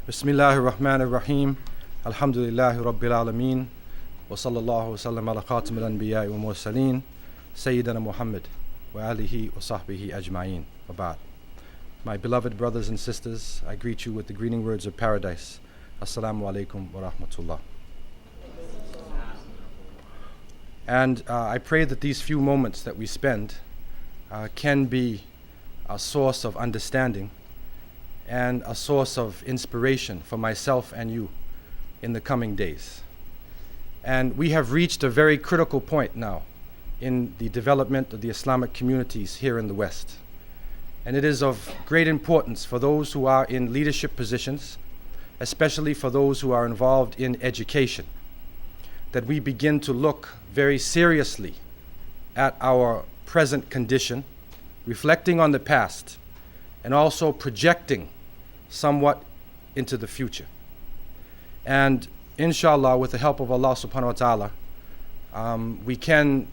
Bismillahir Rahmanir Rahim. Alhamdulillahi Rabbil Alameen. Wa sallallahu wa sallam ala khatim al-anbiya wa mursaleen. Sayyidina Muhammad wa alihi wa sahbihi ajma'een. Wa ba'd. My beloved brothers and sisters, I greet you with the greeting words of paradise. Assalamu alaikum wa rahmatullah. And I pray that these few moments that we spend can be a source of understanding and a source of inspiration for myself and you in the coming days. And we have reached a very critical point now in the development of the Islamic communities here in the West. And it is of great importance for those who are in leadership positions, especially for those who are involved in education, that we begin to look very seriously at our present condition, reflecting on the past, and also projecting somewhat into the future. And inshallah, with the help of Allah subhanahu wa ta'ala, we can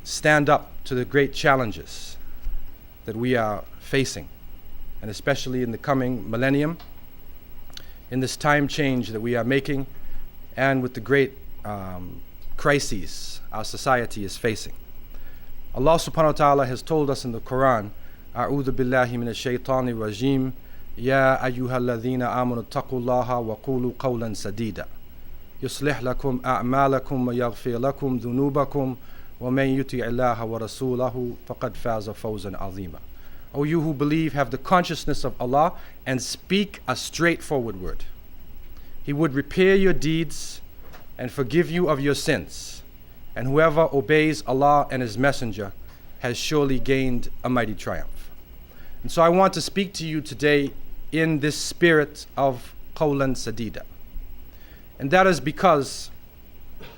stand up to the great challenges that we are facing, and especially in the coming millennium, in this time change that we are making, and with the great crises our society is facing. Allah subhanahu wa ta'ala has told us in the Quran, A'udhu billahi minash shaitanir rajim, Ya ayyuhalladhina amanu taqullaha wa qulu qawlan sadida. Yuslih lakum a'malakum wa yaghfir lakum dhunubakum wa man yuti' Allaha wa rasulahu faqad faza fawzan azima. O you who believe, have the consciousness of Allah and speak a straightforward word. He would repair your deeds and forgive you of your sins. And whoever obeys Allah and His Messenger has surely gained a mighty triumph. And so I want to speak to you today in this spirit of qawlan sadida. And that is because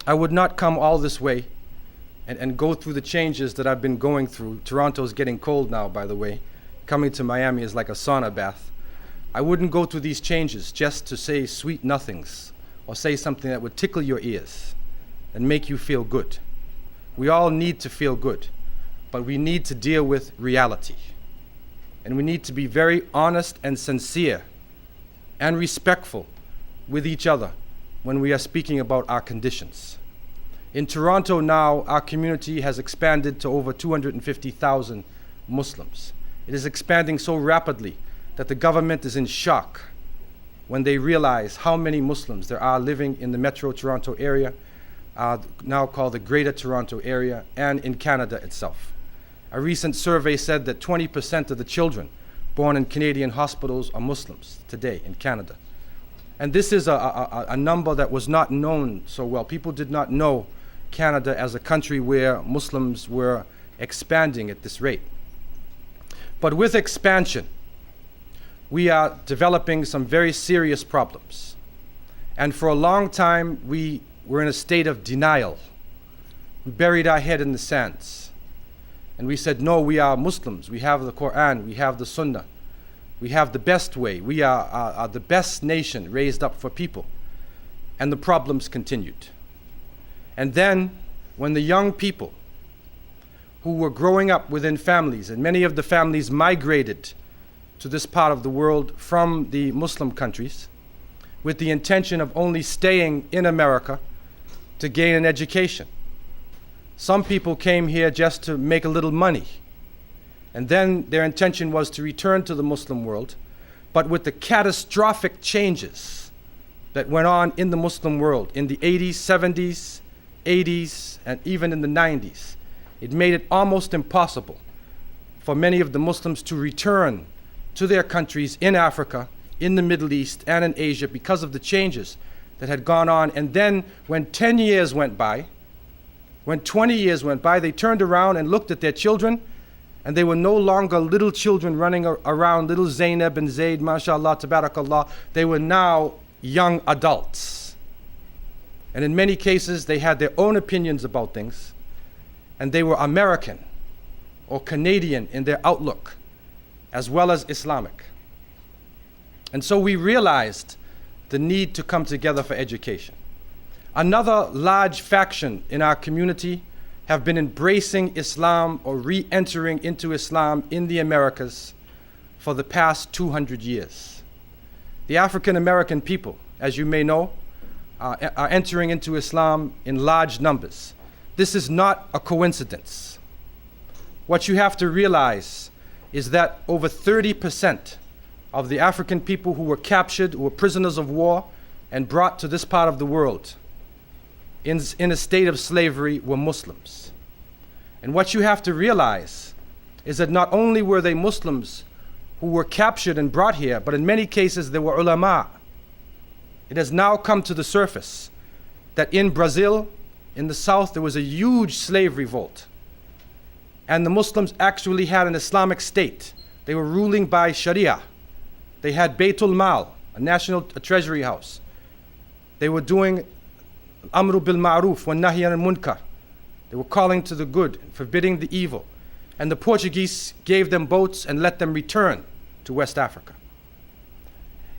I would not come all this way and go through the changes that I've been going through. Toronto's getting cold now, by the way. Coming to Miami is like a sauna bath. I wouldn't go through these changes just to say sweet nothings or say something that would tickle your ears and make you feel good. We all need to feel good, but we need to deal with reality. And we need to be very honest and sincere and respectful with each other when we are speaking about our conditions. In Toronto now, our community has expanded to over 250,000 Muslims. It is expanding so rapidly that the government is in shock when they realize how many Muslims there are living in the Metro Toronto area, now called the Greater Toronto area, and in Canada itself. A recent survey said that 20% of the children born in Canadian hospitals are Muslims today in Canada. And this is a number that was not known so well. People did not know Canada as a country where Muslims were expanding at this rate. But with expansion, we are developing some very serious problems. And for a long time, we were in a state of denial. We buried our head in the sands. And we said, no, we are Muslims. We have the Quran. We have the Sunnah. We have the best way. We are the best nation raised up for people. And the problems continued. And then, when the young people who were growing up within families, and many of the families migrated to this part of the world from the Muslim countries with the intention of only staying in America to gain an education. Some people came here just to make a little money. And then their intention was to return to the Muslim world. But with the catastrophic changes that went on in the Muslim world in the 80s, 70s, 80s, and even in the 90s, it made it almost impossible for many of the Muslims to return to their countries in Africa, in the Middle East, and in Asia because of the changes that had gone on. And then when 10 years went by, when 20 years went by, they turned around and looked at their children, and they were no longer little children running around, little Zainab and Zayd, mashallah, tabarakallah. They were now young adults. And in many cases, they had their own opinions about things, and they were American or Canadian in their outlook, as well as Islamic. And so we realized the need to come together for education. Another large faction in our community have been embracing Islam or re-entering into Islam in the Americas for the past 200 years. The African American people, as you may know, are entering into Islam in large numbers. This is not a coincidence. What you have to realize is that over 30% of the African people who were captured, who were prisoners of war, and brought to this part of the world in a state of slavery were Muslims. And what you have to realize is that not only were they Muslims who were captured and brought here, but in many cases they were ulama. It has now come to the surface that in Brazil, in the south, there was a huge slave revolt. And the Muslims actually had an Islamic state. They were ruling by Sharia. They had Baytul Mal, a national treasury house. They were doing Amru bil Ma'ruf wa Nahy anil Munkar. They were calling to the good, forbidding the evil. And the Portuguese gave them boats and let them return to West Africa.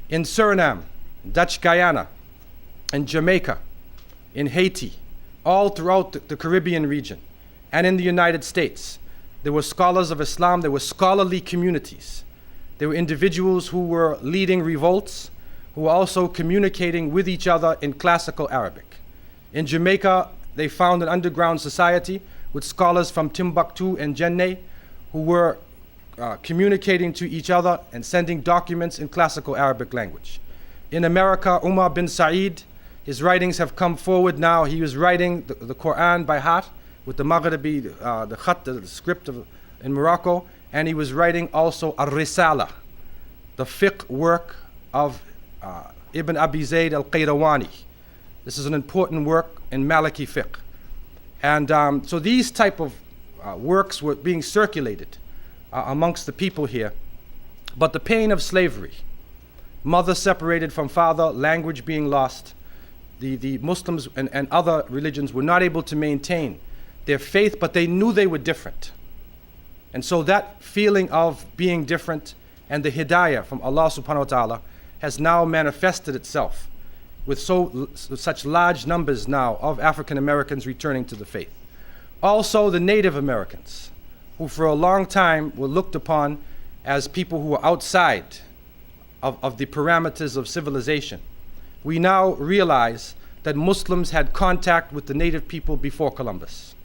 In Suriname, Dutch Guyana, in Jamaica, in Haiti, all throughout the Caribbean region, and in the United States, there were scholars of Islam, there were scholarly communities. There were individuals who were leading revolts, who were also communicating with each other in classical Arabic. In Jamaica, they found an underground society with scholars from Timbuktu and Jenne who were communicating to each other and sending documents in classical Arabic language. In America, Umar bin Said, his writings have come forward now. He was writing the Quran by heart with the Maghribi, the khat, the script in Morocco, and he was writing also Ar-Risala, the fiqh work of Ibn Abi Zayd al-Qayrawani. This is an important work in Maliki fiqh. And so these type of works were being circulated amongst the people here. But the pain of slavery, mother separated from father, language being lost, the Muslims and other religions were not able to maintain their faith, but they knew they were different. And so that feeling of being different and the hidayah from Allah subhanahu wa ta'ala has now manifested itself with such large numbers now of African Americans returning to the faith. Also the Native Americans, who for a long time were looked upon as people who were outside of the parameters of civilization. We now realize that Muslims had contact with the native people before Columbus.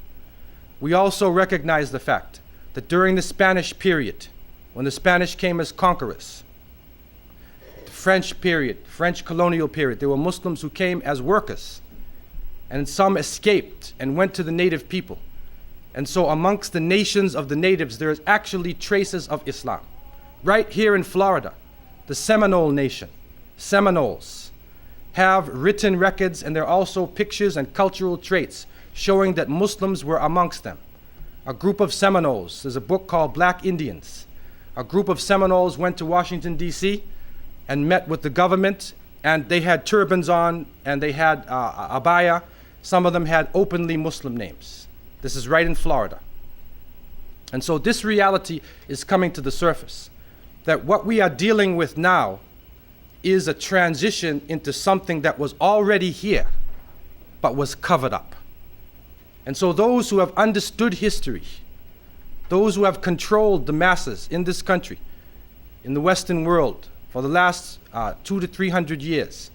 We also recognize the fact that during the Spanish period, when the Spanish came as conquerors, the French period, French colonial period, there were Muslims who came as workers, and some escaped and went to the native people. And so amongst the nations of the natives, there is actually traces of Islam. Right here in Florida, the Seminole Nation, Seminoles, have written records, and there are also pictures and cultural traits showing that Muslims were amongst them. A group of Seminoles, there's a book called Black Indians. A group of Seminoles went to Washington, D.C. and met with the government, and they had turbans on, and they had abaya. Some of them had openly Muslim names. This is right in Florida. And so this reality is coming to the surface, that what we are dealing with now is a transition into something that was already here, but was covered up. And so those who have understood history, those who have controlled the masses in this country, in the Western world, for the last 200 to 300 years,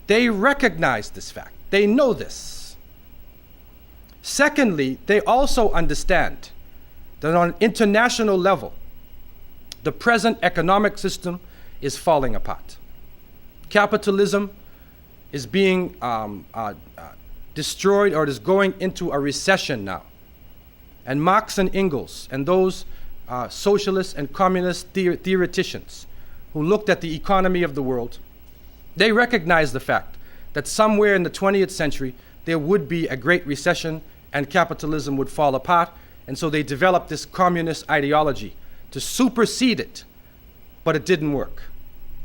they recognize this fact. They know this. Secondly, they also understand that on an international level, the present economic system is falling apart. Capitalism is being destroyed, or it is going into a recession now. And Marx and Engels and those socialist and communist theoreticians who looked at the economy of the world, they recognized the fact that somewhere in the 20th century there would be a great recession and capitalism would fall apart. And so they developed this communist ideology to supersede it, but it didn't work.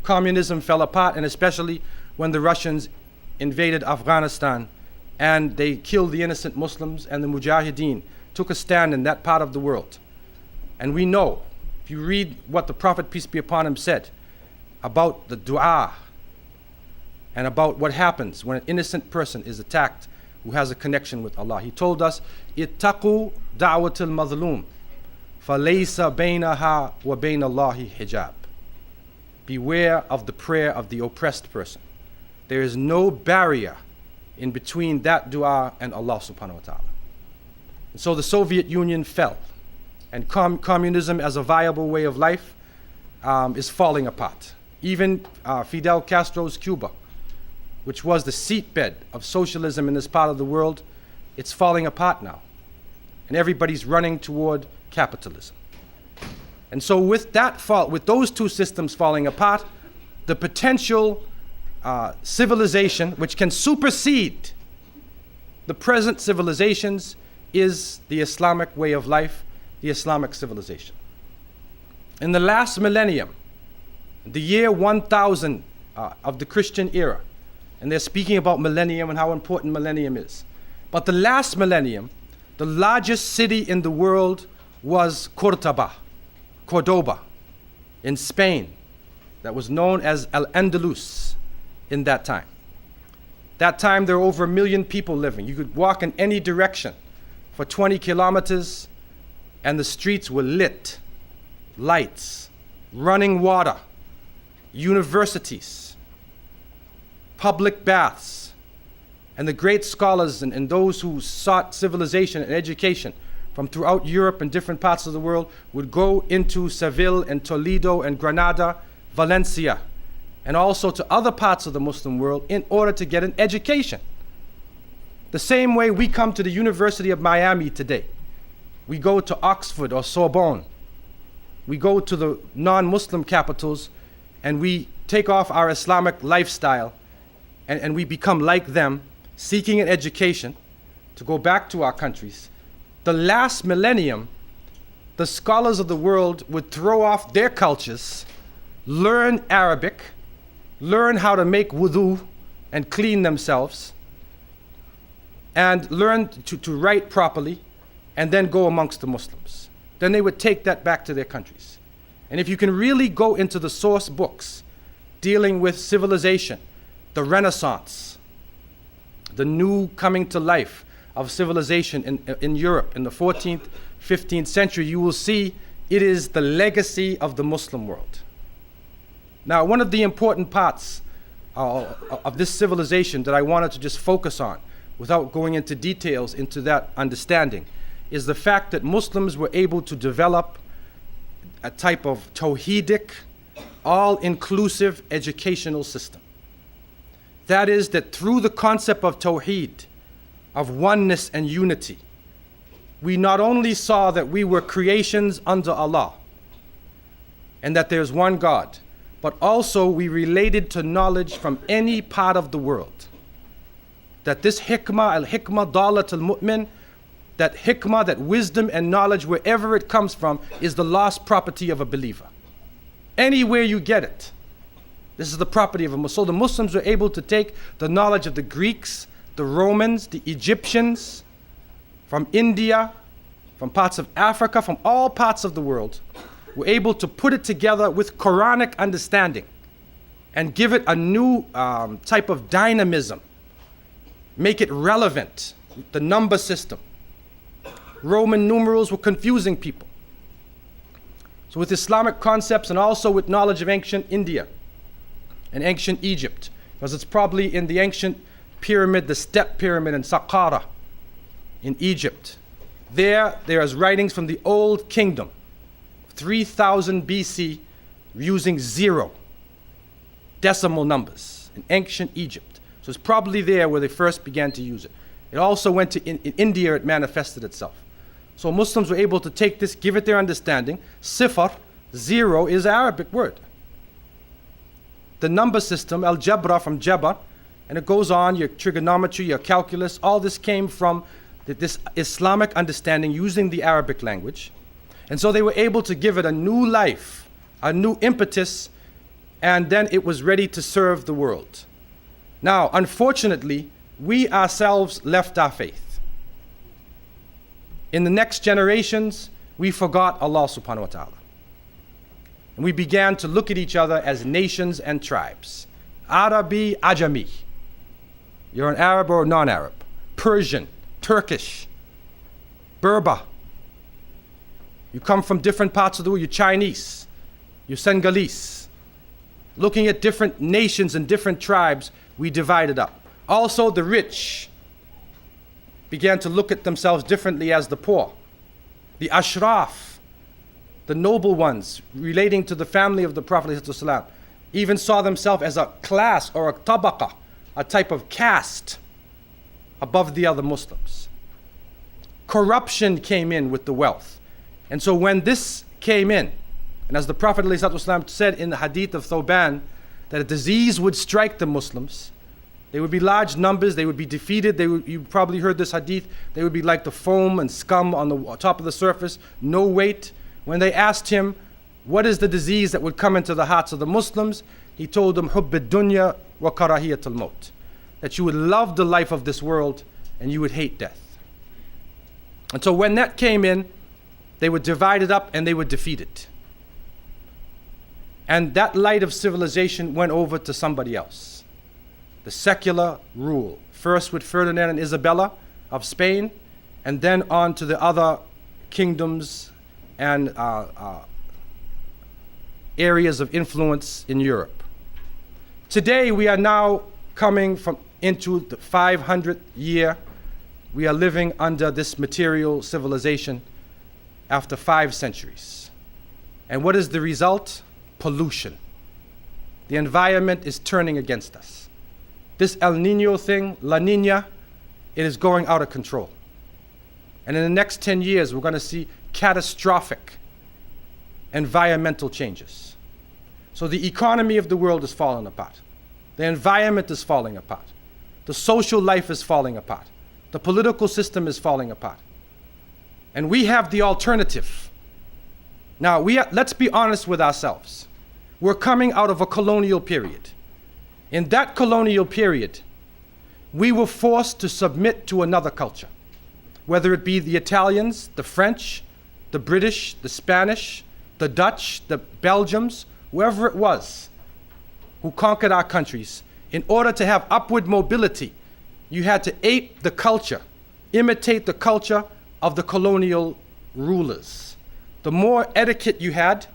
Communism fell apart, and especially when the Russians invaded Afghanistan and they killed the innocent Muslims, and the Mujahideen took a stand in that part of the world. And we know, if you read what the Prophet, peace be upon him, said about the dua and about what happens when an innocent person is attacked who has a connection with Allah. He told us, ittaqu da'watul mazlum, falaysa baynaha wa bayna Allahi hijab. beware of the prayer of the oppressed person. There is no barrier in between that dua and Allah subhanahu wa ta'ala. And so the Soviet Union fell, and communism as a viable way of life is falling apart. Even Fidel Castro's Cuba, which was the seatbed of socialism in this part of the world, it's falling apart now. And everybody's running toward capitalism. And so with those two systems falling apart, the potential civilization which can supersede the present civilizations is the Islamic way of life, the Islamic civilization. In the last millennium, the year 1000 of the Christian era, and they're speaking about millennium and how important millennium is. But the last millennium, the largest city in the world was Cordoba, in Spain, that was known as Al-Andalus in that time. That time there were over 1 million people living. You could walk in any direction for 20 kilometers and the streets were lit, lights, running water, universities, public baths, and the great scholars and those who sought civilization and education from throughout Europe and different parts of the world would go into Seville and Toledo and Granada, Valencia, and also to other parts of the Muslim world in order to get an education. The same way we come to the University of Miami today. We go to Oxford or Sorbonne. We go to the non-Muslim capitals and we take off our Islamic lifestyle and we become like them, seeking an education to go back to our countries. The last millennium, the scholars of the world would throw off their cultures, learn Arabic, learn how to make wudu and clean themselves, and learn to write properly, and then go amongst the Muslims. Then they would take that back to their countries. And if you can really go into the source books dealing with civilization, the Renaissance, the new coming to life of civilization in Europe in the 14th, 15th century, you will see it is the legacy of the Muslim world. Now, one of the important parts of this civilization that I wanted to just focus on, without going into details into that understanding, is the fact that Muslims were able to develop a type of tawhidic, all-inclusive educational system. That is, that through the concept of tawheed, of oneness and unity, we not only saw that we were creations under Allah and that there's one God, but also we related to knowledge from any part of the world. That this hikmah, al-hikmah dalat al-mu'min, that hikmah, that wisdom and knowledge, wherever it comes from, is the lost property of a believer. Anywhere you get it, this is the property of a Muslim. So the Muslims were able to take the knowledge of the Greeks, the Romans, the Egyptians, from India, from parts of Africa, from all parts of the world, were able to put it together with Quranic understanding and give it a new type of dynamism, make it relevant, the number system. Roman numerals were confusing people. So with Islamic concepts and also with knowledge of ancient India and ancient Egypt, because it's probably in the ancient pyramid, the step pyramid in Saqqara in Egypt. There is writings from the Old Kingdom, 3000 BC, using 0 decimal numbers in ancient Egypt. So it's probably there where they first began to use it. It also went to in India, it manifested itself. So Muslims were able to take this, give it their understanding. Sifar, 0, is an Arabic word. The number system, al-jabra, from jabar, and it goes on, your trigonometry, your calculus, all this came from this Islamic understanding using the Arabic language. And so they were able to give it a new life, a new impetus, and then it was ready to serve the world. Now, unfortunately, we ourselves left our faith. In the next generations, we forgot Allah subhanahu wa ta'ala. And we began to look at each other as nations and tribes. Arabi, Ajami. You're an Arab or a non-Arab. Persian, Turkish, Berber. You come from different parts of the world. You're Chinese, you're Senegalese, Looking at different nations and different tribes, we divided up. Also, the rich began to look at themselves differently as the poor. The ashraf, the noble ones relating to the family of the Prophet ﷺ, even saw themselves as a class or a tabaqa, a type of caste above the other Muslims. Corruption came in with the wealth. And so when this came in, and as the Prophet ﷺ said in the hadith of Thoban, that a disease would strike the Muslims, they would be large numbers, they would be defeated, you probably heard this hadith, they would be like the foam and scum on the top of the surface, no weight. When they asked him, what is the disease that would come into the hearts of the Muslims? He told them, Hubb ad-dunya wa karahiyat al-maut, that you would love the life of this world and you would hate death. And so when that came in, they were divided up and they were defeated. And that light of civilization went over to somebody else. The secular rule, first with Ferdinand and Isabella of Spain, and then on to the other kingdoms and areas of influence in Europe. Today we are now coming into the 500th year. We are living under this material civilization after 5 centuries. And what is the result? Pollution. The environment is turning against us. This El Nino thing, La Nina, it is going out of control. And in the next 10 years, we're going to see catastrophic environmental changes. So the economy of the world is falling apart. The environment is falling apart. The social life is falling apart. The political system is falling apart. And we have the alternative. Now, let's be honest with ourselves. We're coming out of a colonial period. In that colonial period, we were forced to submit to another culture, whether it be the Italians, the French, the British, the Spanish, the Dutch, the Belgians, whoever it was who conquered our countries. In order to have upward mobility, you had to ape the culture, imitate the culture of the colonial rulers. The more etiquette you had,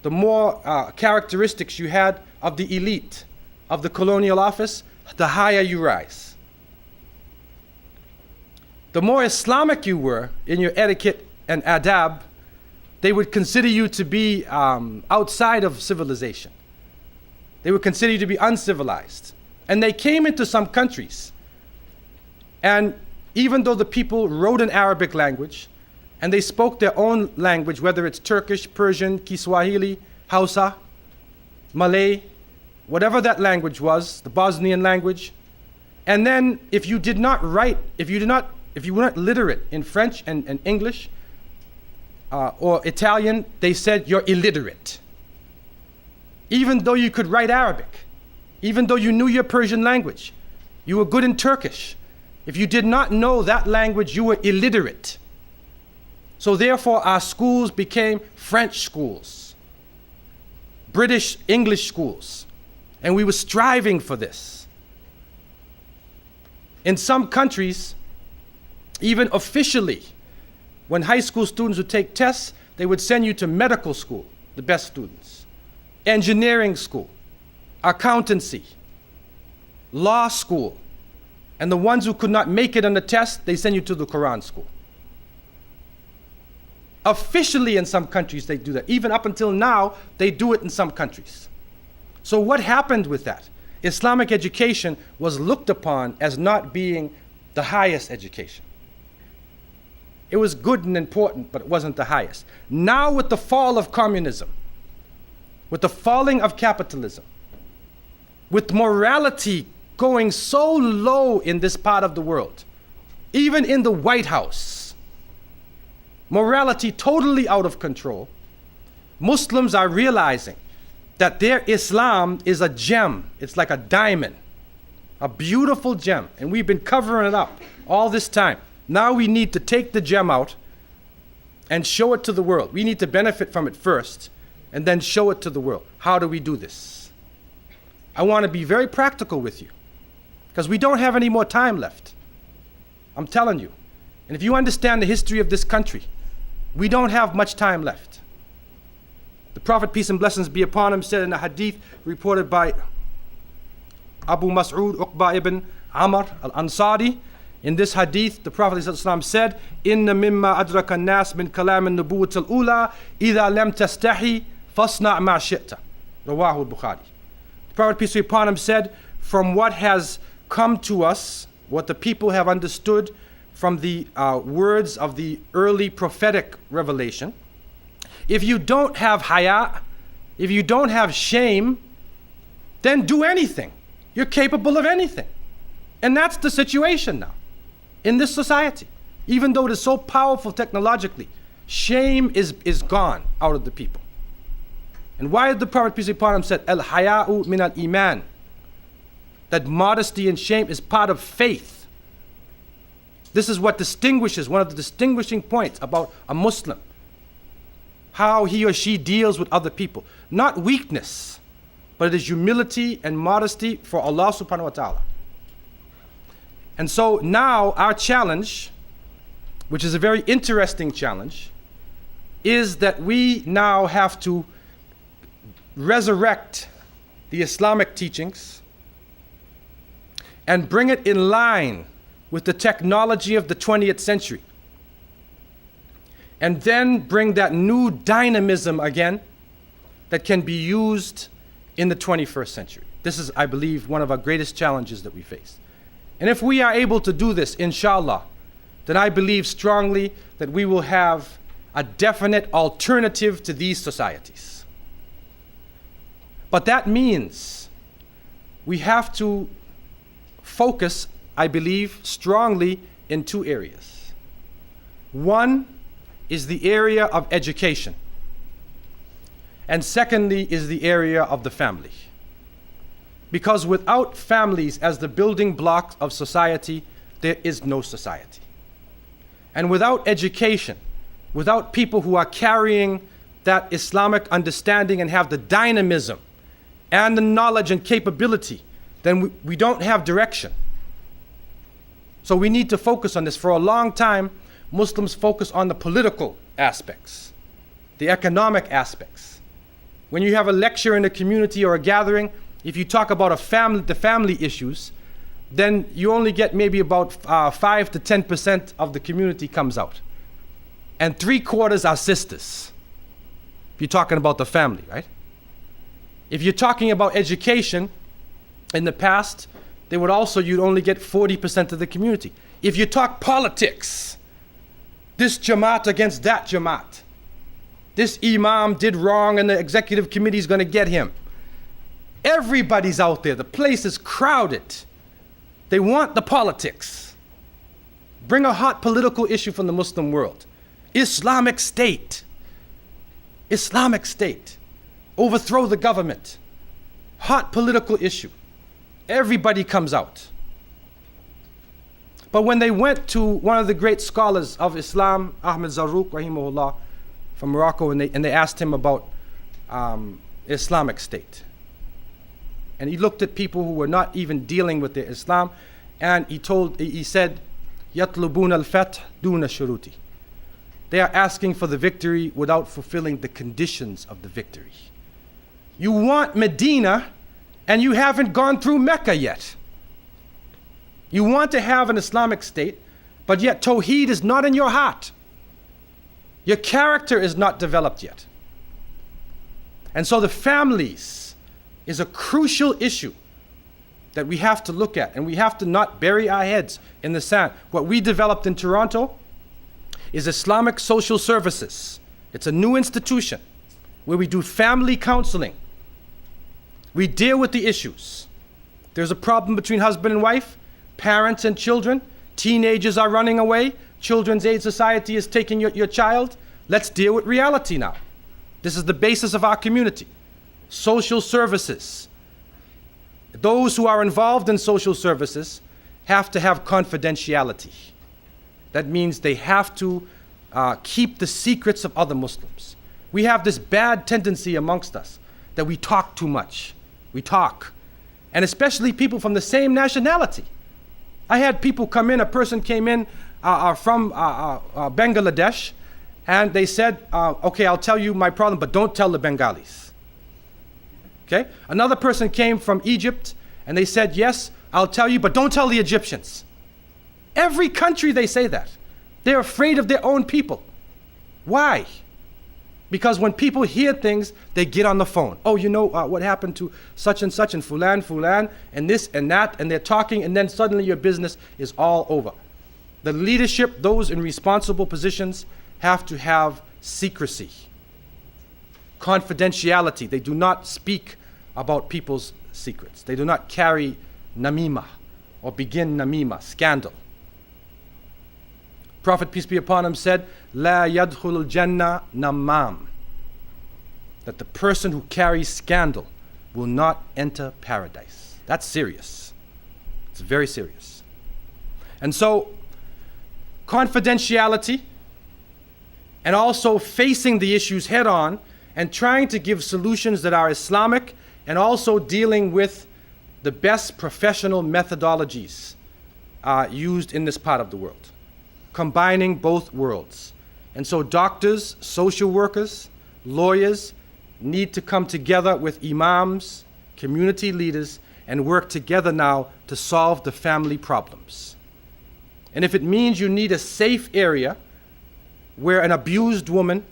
the more characteristics you had of the elite of the colonial office, the higher you rise. The more Islamic you were in your etiquette and adab, they would consider you to be outside of civilization. They would consider you to be uncivilized. And they came into some countries, and even though the people wrote an Arabic language, and they spoke their own language, whether it's Turkish, Persian, Kiswahili, Hausa, Malay, whatever that language was, the Bosnian language. And then if you did not write, if you were not literate in French and English or Italian, they said you're illiterate. Even though you could write Arabic, even though you knew your Persian language, you were good in Turkish. If you did not know that language, you were illiterate. So therefore, our schools became French schools, British English schools, and we were striving for this. In some countries, even officially, when high school students would take tests, they would send you to medical school, the best students, engineering school, accountancy, law school, and the ones who could not make it on the test, they send you to the Quran school. Officially in some countries they do that. Even up until now, they do it in some countries. So what happened with that? Islamic education was looked upon as not being the highest education. It was good and important, but it wasn't the highest. Now with the fall of communism, with the falling of capitalism, with morality going so low in this part of the world, even in the White House, morality totally out of control, Muslims are realizing that their Islam is a gem. It's like a diamond, a beautiful gem. And we've been covering it up all this time. Now we need to take the gem out and show it to the world. We need to benefit from it first and then show it to the world. How do we do this? I want to be very practical with you because we don't have any more time left. I'm telling you. And if you understand the history of this country, we don't have much time left. The Prophet, peace and blessings be upon him, said in a hadith reported by Abu Mas'ud Uqba ibn Amr al-Ansari. In this hadith, the Prophet ﷺ said, "Inna mimma adraka an-nas min kalam an-nubuwwat al-ula idha lam tastahi fasna' ma shi'ta." Rawahu al-Bukhari. The Prophet, peace be upon him, said, from what has come to us, what the people have understood from the words of the early prophetic revelation, if you don't have haya, if you don't have shame, then do anything. You're capable of anything. And that's the situation now in this society. Even though it is so powerful technologically, shame is gone out of the people. And why did the Prophet, peace be upon him, said, "Al-haya'u min al-iman," that modesty and shame is part of faith. This is what distinguishes, one of the distinguishing points about a Muslim, how he or she deals with other people. Not weakness, but it is humility and modesty for Allah subhanahu wa ta'ala. And so now our challenge, which is a very interesting challenge, is that we now have to resurrect the Islamic teachings and bring it in line with the technology of the 20th century. And then bring that new dynamism again that can be used in the 21st century. This is, I believe, one of our greatest challenges that we face. And if we are able to do this, inshallah, then I believe strongly that we will have a definite alternative to these societies. But that means we have to focus, I believe, strongly in two areas. One is the area of education. And secondly is the area of the family. Because without families as the building blocks of society, there is no society. And without education, without people who are carrying that Islamic understanding and have the dynamism and the knowledge and capability, then we don't have direction. So we need to focus on this. For a long time, Muslims focus on the political aspects, the economic aspects. When you have a lecture in a community or a gathering, if you talk about the family issues, then you only get maybe about 5 to 10% of the community comes out. And 3/4 are sisters. If you're talking about the family, right? If you're talking about education, in the past, you'd only get 40% of the community. If you talk politics, this Jamaat against that Jamaat, this Imam did wrong and the executive committee is going to get him. Everybody's out there. The place is crowded. They want the politics. Bring a hot political issue from the Muslim world. Islamic State. Islamic State. Overthrow the government. Hot political issue. Everybody comes out. But when they went to one of the great scholars of Islam, Ahmed Zarruq, rahimahullah, from Morocco, and they asked him about Islamic State. And he looked at people who were not even dealing with their Islam, and he said, يَطْلُبُونَ الْفَتْحَ دُونَ الشُّرُوطِ. They are asking for the victory without fulfilling the conditions of the victory. You want Medina, and you haven't gone through Mecca yet. You want to have an Islamic State, but yet Tawheed is not in your heart. Your character is not developed yet. And so the families is a crucial issue that we have to look at, and we have to not bury our heads in the sand. What we developed in Toronto is Islamic Social Services. It's a new institution where we do family counseling. We deal with the issues. There's a problem between husband and wife, parents and children, teenagers are running away, Children's Aid Society is taking your child. Let's deal with reality now. This is the basis of our community. Social services. Those who are involved in social services have to have confidentiality. That means they have to keep the secrets of other Muslims. We have this bad tendency amongst us that we talk too much. We talk. And especially people from the same nationality. I had people come in, a person came in from Bangladesh, And they said, okay, I'll tell you my problem, but don't tell the Bengalis. Okay? Another person came from Egypt, and they said, yes, I'll tell you, but don't tell the Egyptians. Every country they say that. They're afraid of their own people. Why? Because when people hear things, they get on the phone. Oh, you know what happened to such and fulan, and this and that, and they're talking, and then suddenly your business is all over. The leadership, those in responsible positions, have to have secrecy, confidentiality. They do not speak about people's secrets. They do not carry namima or begin namima, scandal. Prophet, peace be upon him, said, La yadkhulul jannah namam. That the person who carries scandal will not enter paradise. That's serious. It's very serious. And so, confidentiality and also facing the issues head on and trying to give solutions that are Islamic and also dealing with the best professional methodologies used in this part of the world, combining both worlds. And so doctors, social workers, lawyers need to come together with imams, community leaders, and work together now to solve the family problems. And if it means you need a safe area where an abused woman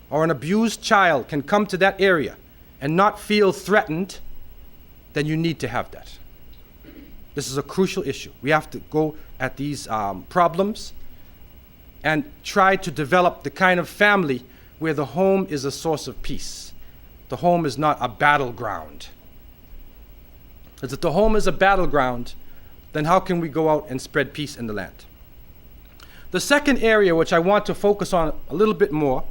or an abused child can come to that area and not feel threatened, then you need to have that. This is a crucial issue. We have to go at these problems and try to develop the kind of family where the home is a source of peace. The home is not a battleground. Because if the home is a battleground, then how can we go out and spread peace in the land? The second area which I want to focus on a little bit more,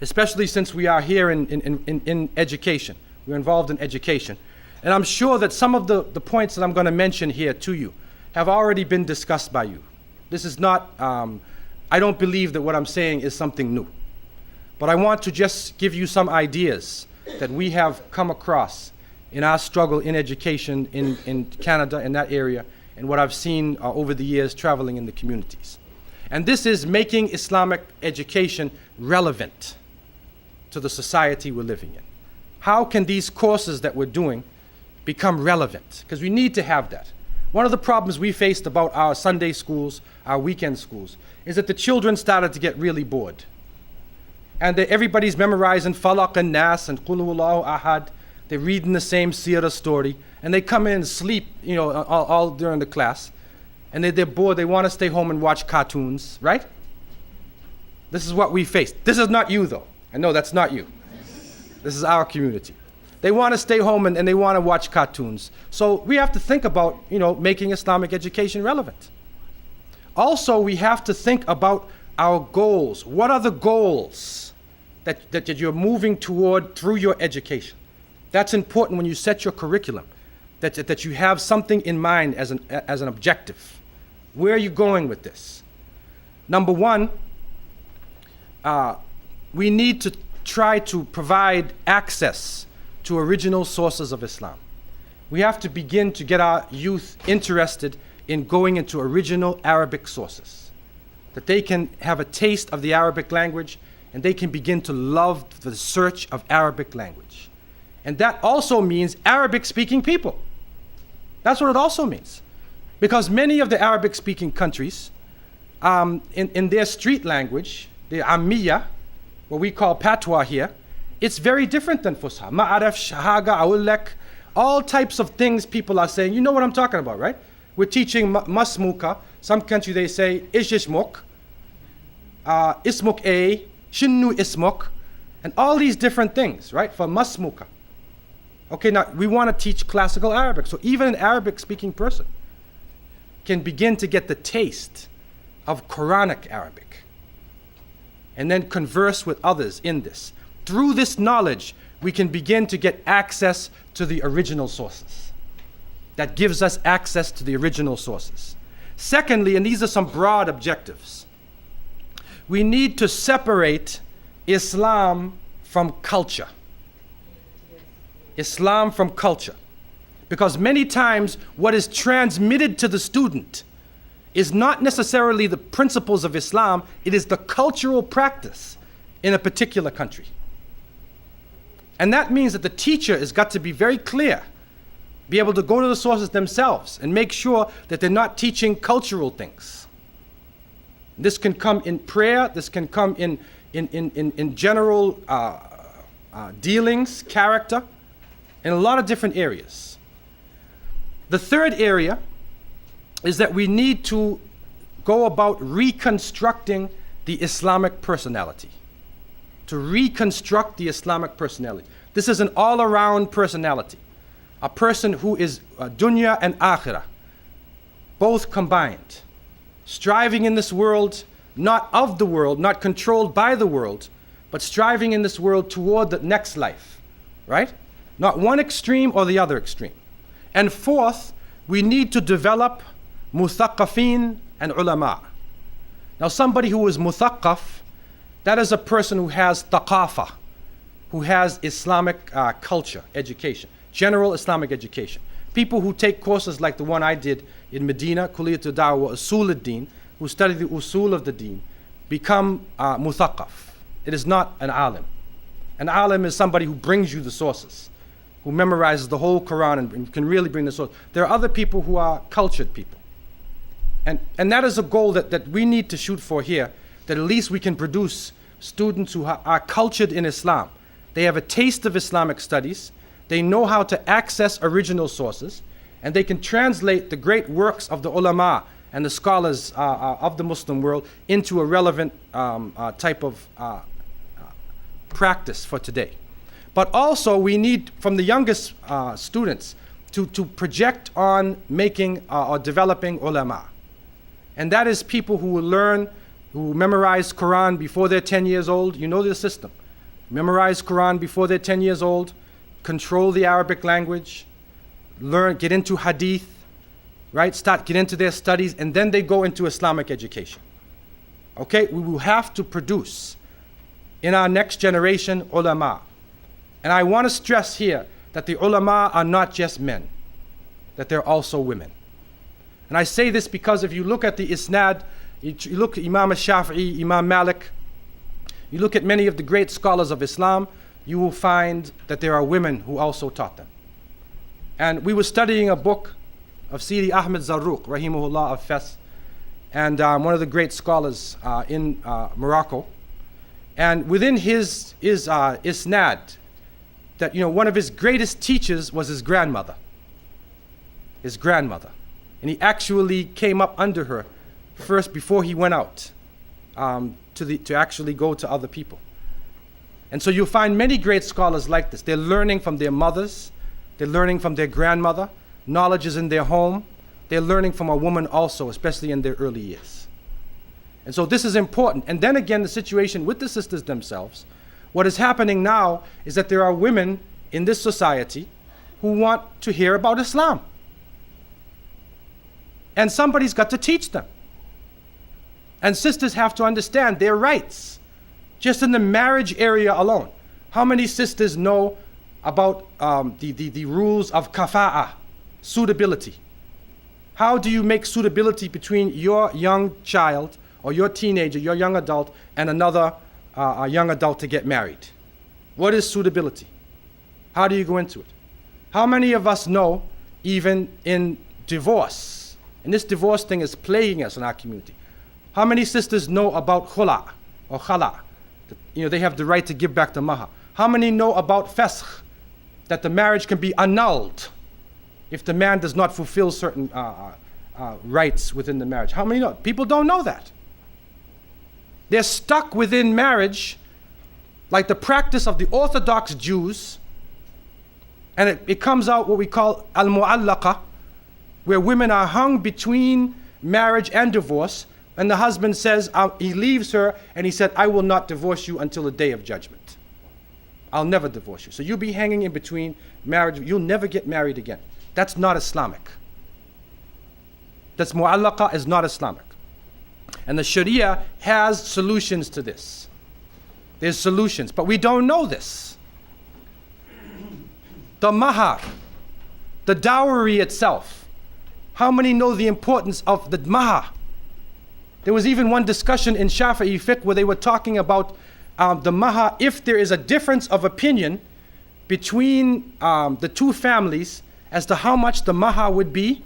especially since we are here in education, we're involved in education, and I'm sure that some of the points that I'm going to mention here to you have already been discussed by you. This is not, I don't believe that what I'm saying is something new. But I want to just give you some ideas that we have come across in our struggle in education in Canada, in that area, and what I've seen over the years traveling in the communities. And this is making Islamic education relevant to the society we're living in. How can these courses that we're doing become relevant? Because we need to have that. One of the problems we faced about our Sunday schools, our weekend schools, is that the children started to get really bored. And everybody's memorizing Falaq and Nas and Qul Huwallahu Ahad. They're reading the same seerah story, and they come in and sleep, you know, all during the class. And they're bored. They want to stay home and watch cartoons, right? This is what we faced. This is not you, though. I know that's not you. This is our community. They want to stay home and they want to watch cartoons. So we have to think about, you know, making Islamic education relevant. Also, we have to think about our goals. What are the goals that you're moving toward through your education? That's important when you set your curriculum, that you have something in mind as an objective. Where are you going with this? Number one, we need to try to provide access to original sources of Islam. We have to begin to get our youth interested in going into original Arabic sources, that they can have a taste of the Arabic language and they can begin to love the search of Arabic language. And that also means Arabic-speaking people. That's what it also means. Because many of the Arabic-speaking countries, in their street language, the Ammiya, what we call Patois here, it's very different than Fusha. Ma'araf, Shahaga, Awullak, all types of things people are saying. You know what I'm talking about, right? We're teaching Masmuka. Some country they say Ishishmuk, Ismuk A, Shinnu Ismuk, and all these different things, right? For Masmuka. Okay, now we want to teach classical Arabic. So even an Arabic-speaking person can begin to get the taste of Quranic Arabic and then converse with others in this. Through this knowledge, we can begin to get access to the original sources. That gives us access to the original sources. Secondly, and these are some broad objectives, we need to separate Islam from culture. Islam from culture. Because many times what is transmitted to the student is not necessarily the principles of Islam, it is the cultural practice in a particular country. And that means that the teacher has got to be very clear, be able to go to the sources themselves and make sure that they're not teaching cultural things. This can come in prayer, this can come in general dealings, character, in a lot of different areas. The third area is that we need to go about reconstructing the Islamic personality. To reconstruct the Islamic personality. This is an all-around personality. A person who is dunya and akhirah, both combined. Striving in this world, not of the world, not controlled by the world, but striving in this world toward the next life, right? Not one extreme or the other extreme. And fourth, we need to develop muthaqqafin and ulama. Now somebody who is muthaqqaf, that is a person who has thaqafa, who has Islamic culture, education, general Islamic education. People who take courses like the one I did in Medina, Kulliyatul Da'wah, Usul ad-Din, who study the usul of the deen, become muthaqqaf. It is not an alim. An alim is somebody who brings you the sources, who memorizes the whole Quran and can really bring the source. There are other people who are cultured people. And that is a goal that we need to shoot for here, that at least we can produce students who are cultured in Islam. They have a taste of Islamic studies, they know how to access original sources, and they can translate the great works of the ulama and the scholars of the Muslim world into a relevant type of practice for today. But also we need, from the youngest students, to project on making or developing ulama. And that is people who will learn, who memorize Quran before they're 10 years old. You know the system. Memorize Quran before they're 10 years old, control the Arabic language, learn, get into hadith, right? Get into their studies, and then they go into Islamic education. Okay, we will have to produce in our next generation ulama. And I want to stress here that the ulama are not just men, that they're also women. And I say this because if you look at the isnad, you look at Imam al-Shafi'i, Imam Malik, you look at many of the great scholars of Islam, you will find that there are women who also taught them. And we were studying a book of Sidi Ahmed Zarruq, rahimahullah, of Fes, and one of the great scholars in Morocco. And within his isnad, that one of his greatest teachers was his grandmother. His grandmother. And he actually came up under her first before he went out to actually go to other people. And so you'll find many great scholars like this. They're learning from their mothers, they're learning from their grandmother, knowledge is in their home, they're learning from a woman also, especially in their early years. And so this is important. And then again, the situation with the sisters themselves, what is happening now is that there are women in this society who want to hear about Islam. And somebody's got to teach them. And sisters have to understand their rights. Just in the marriage area alone, how many sisters know about the rules of kafa'ah, suitability? How do you make suitability between your young child or your teenager, your young adult, and another a young adult to get married? What is suitability? How do you go into it? How many of us know, even in divorce, and this divorce thing is plaguing us in our community, how many sisters know about khula or khala? They have the right to give back the maha. How many know about fasakh, that the marriage can be annulled if the man does not fulfill certain rights within the marriage? How many know? People don't know that. They're stuck within marriage like the practice of the Orthodox Jews, and it comes out what we call al-mu'allaqa, where women are hung between marriage and divorce, and the husband says, he leaves her, and he said, I will not divorce you until the day of judgment. I'll never divorce you. So you'll be hanging in between marriage, you'll never get married again. That's not Islamic. That's mu'allaqa, is not Islamic. And the Sharia has solutions to this. There's solutions, but we don't know this. The mahar, the dowry itself. How many know the importance of the mahar? There was even one discussion in Shafi'i fiqh where they were talking about the maha. If there is a difference of opinion between the two families as to how much the maha would be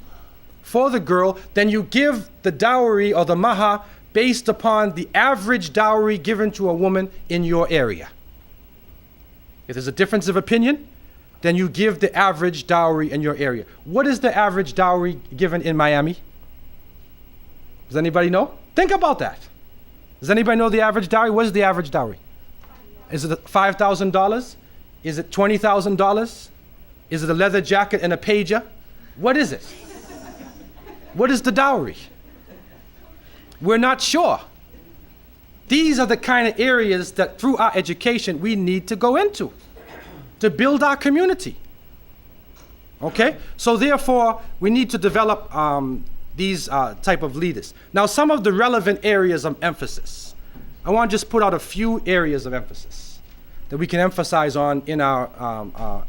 for the girl, then you give the dowry or the maha based upon the average dowry given to a woman in your area. If there's a difference of opinion, then you give the average dowry in your area. What is the average dowry given in Miami? Does anybody know? Think about that. Does anybody know the average dowry? What is the average dowry? Is it $5,000? Is it $20,000? Is it a leather jacket and a pager? What is it? What is the dowry? We're not sure. These are the kind of areas that through our education we need to go into to build our community. Okay? So therefore, we need to develop these type of leaders. Now, some of the relevant areas of emphasis. I want to just put out a few areas of emphasis that we can emphasize on in our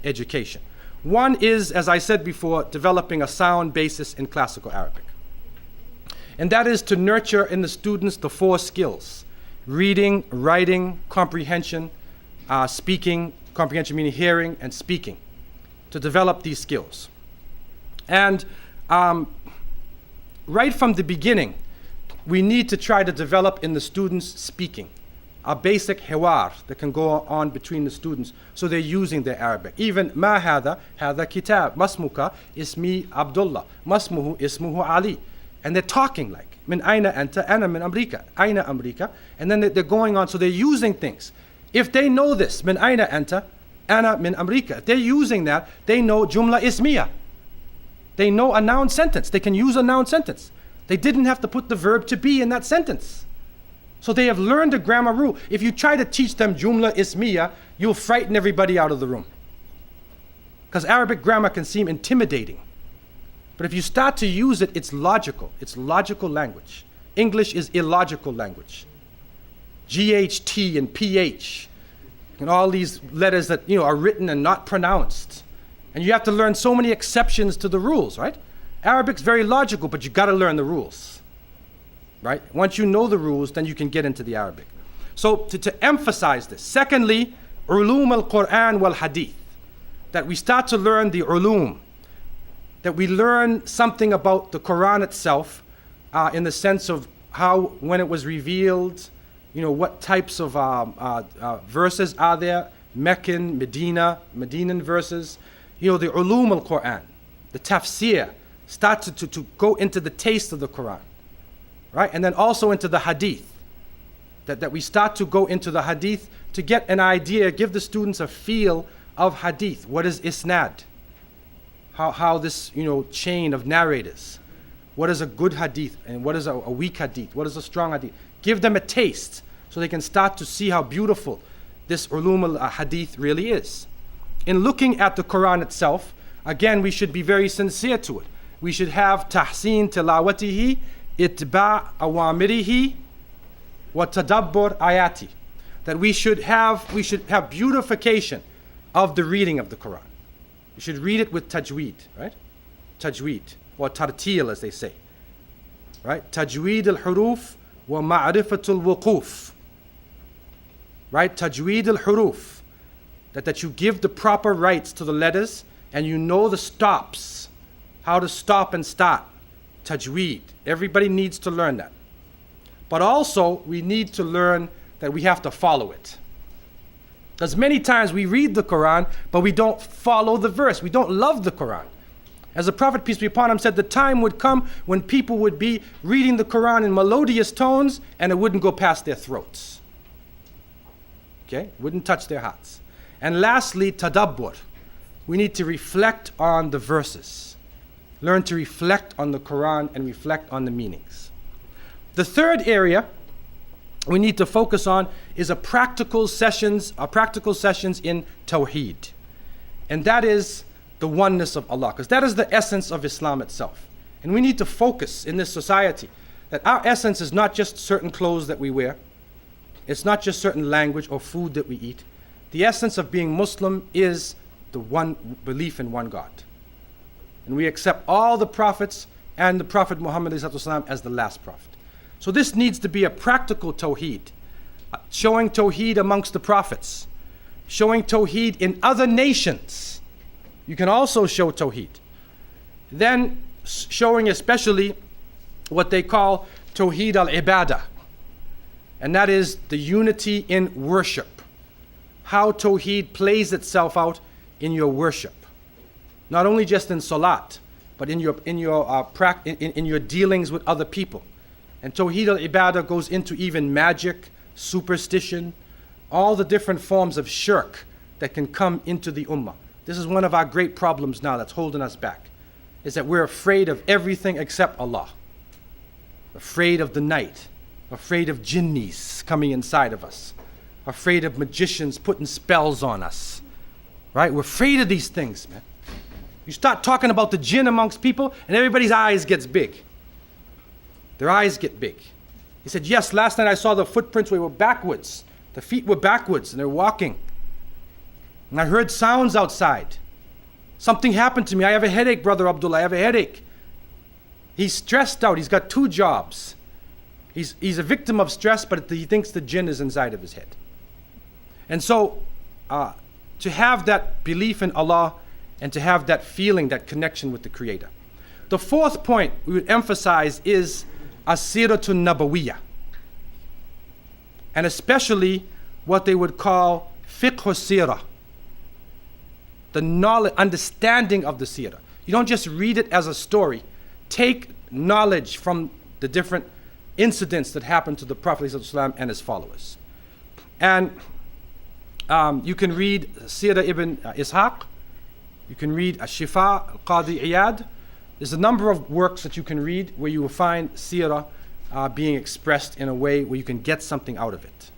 education. One is, as I said before, developing a sound basis in classical Arabic. And that is to nurture in the students the 4 skills: reading, writing, comprehension, speaking, comprehension meaning hearing and speaking, to develop these skills. And right from the beginning, we need to try to develop in the students speaking, a basic hiwar that can go on between the students so they're using their Arabic. Even ma hada kitab, masmuka ismi Abdullah, masmuhu ismuhu Ali. And they're talking like, min aina anta, ana min Amrika, aina Amrika. And then they're going on, so they're using things. If they know this, min aina anta, ana min Amrika, if they're using that, they know jumla ismiya. They know a noun sentence. They can use a noun sentence. They didn't have to put the verb to be in that sentence. So they have learned a grammar rule. If you try to teach them jumla ismiya, you'll frighten everybody out of the room. Because Arabic grammar can seem intimidating. But if you start to use it, it's logical. It's logical language. English is illogical language. GHT and PH and all these letters that are written and not pronounced. And you have to learn so many exceptions to the rules, right? Arabic's very logical, but you got to learn the rules, right? Once you know the rules, then you can get into the Arabic. So to emphasize this. Secondly, ulum al-Quran wal hadith. That we start to learn the ulum. That we learn something about the Quran itself in the sense of how, when it was revealed, what types of verses are there, Meccan, Medinan verses, the ulum al-Quran, the tafsir, start to go into the taste of the Quran, right? And then also into the hadith, that we start to go into the hadith to get an idea, give the students a feel of hadith. What is isnad? How this, chain of narrators. What is a good hadith and what is a weak hadith? What is a strong hadith? Give them a taste so they can start to see how beautiful this ulum al-hadith really is. In looking at the Quran itself, again, we should be very sincere to it. We should have tahsin tilawatihi, itba' awamirihi, wa tadabbur ayati. That we should have beautification of the reading of the Quran. You should read it with tajweed, right? Tajweed, or tartil as they say, right? Tajweed al-huruf wa ma'rifatul wuquf, right? Tajweed al-huruf, that you give the proper rights to the letters and you know the stops, how to stop and start. Tajweed, everybody needs to learn that. But also, we need to learn that we have to follow it. Because many times we read the Quran, but we don't follow the verse. We don't love the Quran. As the Prophet, peace be upon him, said the time would come when people would be reading the Quran in melodious tones and it wouldn't go past their throats. Okay? Wouldn't touch their hearts. And lastly, tadabbur. We need to reflect on the verses. Learn to reflect on the Quran and reflect on the meanings. The third area we need to focus on is practical sessions in Tawheed. And that is the oneness of Allah, because that is the essence of Islam itself. And we need to focus in this society that our essence is not just certain clothes that we wear. It's not just certain language or food that we eat. The essence of being Muslim is the one belief in one God. And we accept all the prophets and the Prophet Muhammad as the last prophet. So this needs to be a practical tawheed, showing tawheed amongst the prophets, showing tawheed in other nations. You can also show tawheed. Then showing especially what they call tawheed al-ibadah, and that is the unity in worship. How tawheed plays itself out in your worship, not only just in salat, but in your dealings with other people. And tawheed al-ibadah goes into even magic, superstition, all the different forms of shirk that can come into the ummah. This is one of our great problems now that's holding us back, is that we're afraid of everything except Allah. Afraid of the night, afraid of jinnis coming inside of us, afraid of magicians putting spells on us, right? We're afraid of these things, man. You start talking about the jinn amongst people and everybody's eyes gets big. Their eyes get big. He said, yes, last night I saw the footprints where they were backwards. The feet were backwards and they're walking. And I heard sounds outside. Something happened to me. I have a headache, Brother Abdullah, I have a headache. He's stressed out. He's got 2 jobs. He's a victim of stress, but he thinks the jinn is inside of his head. And so, to have that belief in Allah and to have that feeling, that connection with the Creator. The 4th point we would emphasize is as-siratun nabawiyah, and especially what they would call fiqh sirah, the knowledge, understanding of the seerah. You don't just read it as a story. Take knowledge from the different incidents that happened to the Prophet ﷺ and his followers. And you can read Seerah ibn Ishaq, you can read Ash-Shifa al-Qadi Iyad. There's a number of works that you can read where you will find seerah being expressed in a way where you can get something out of it.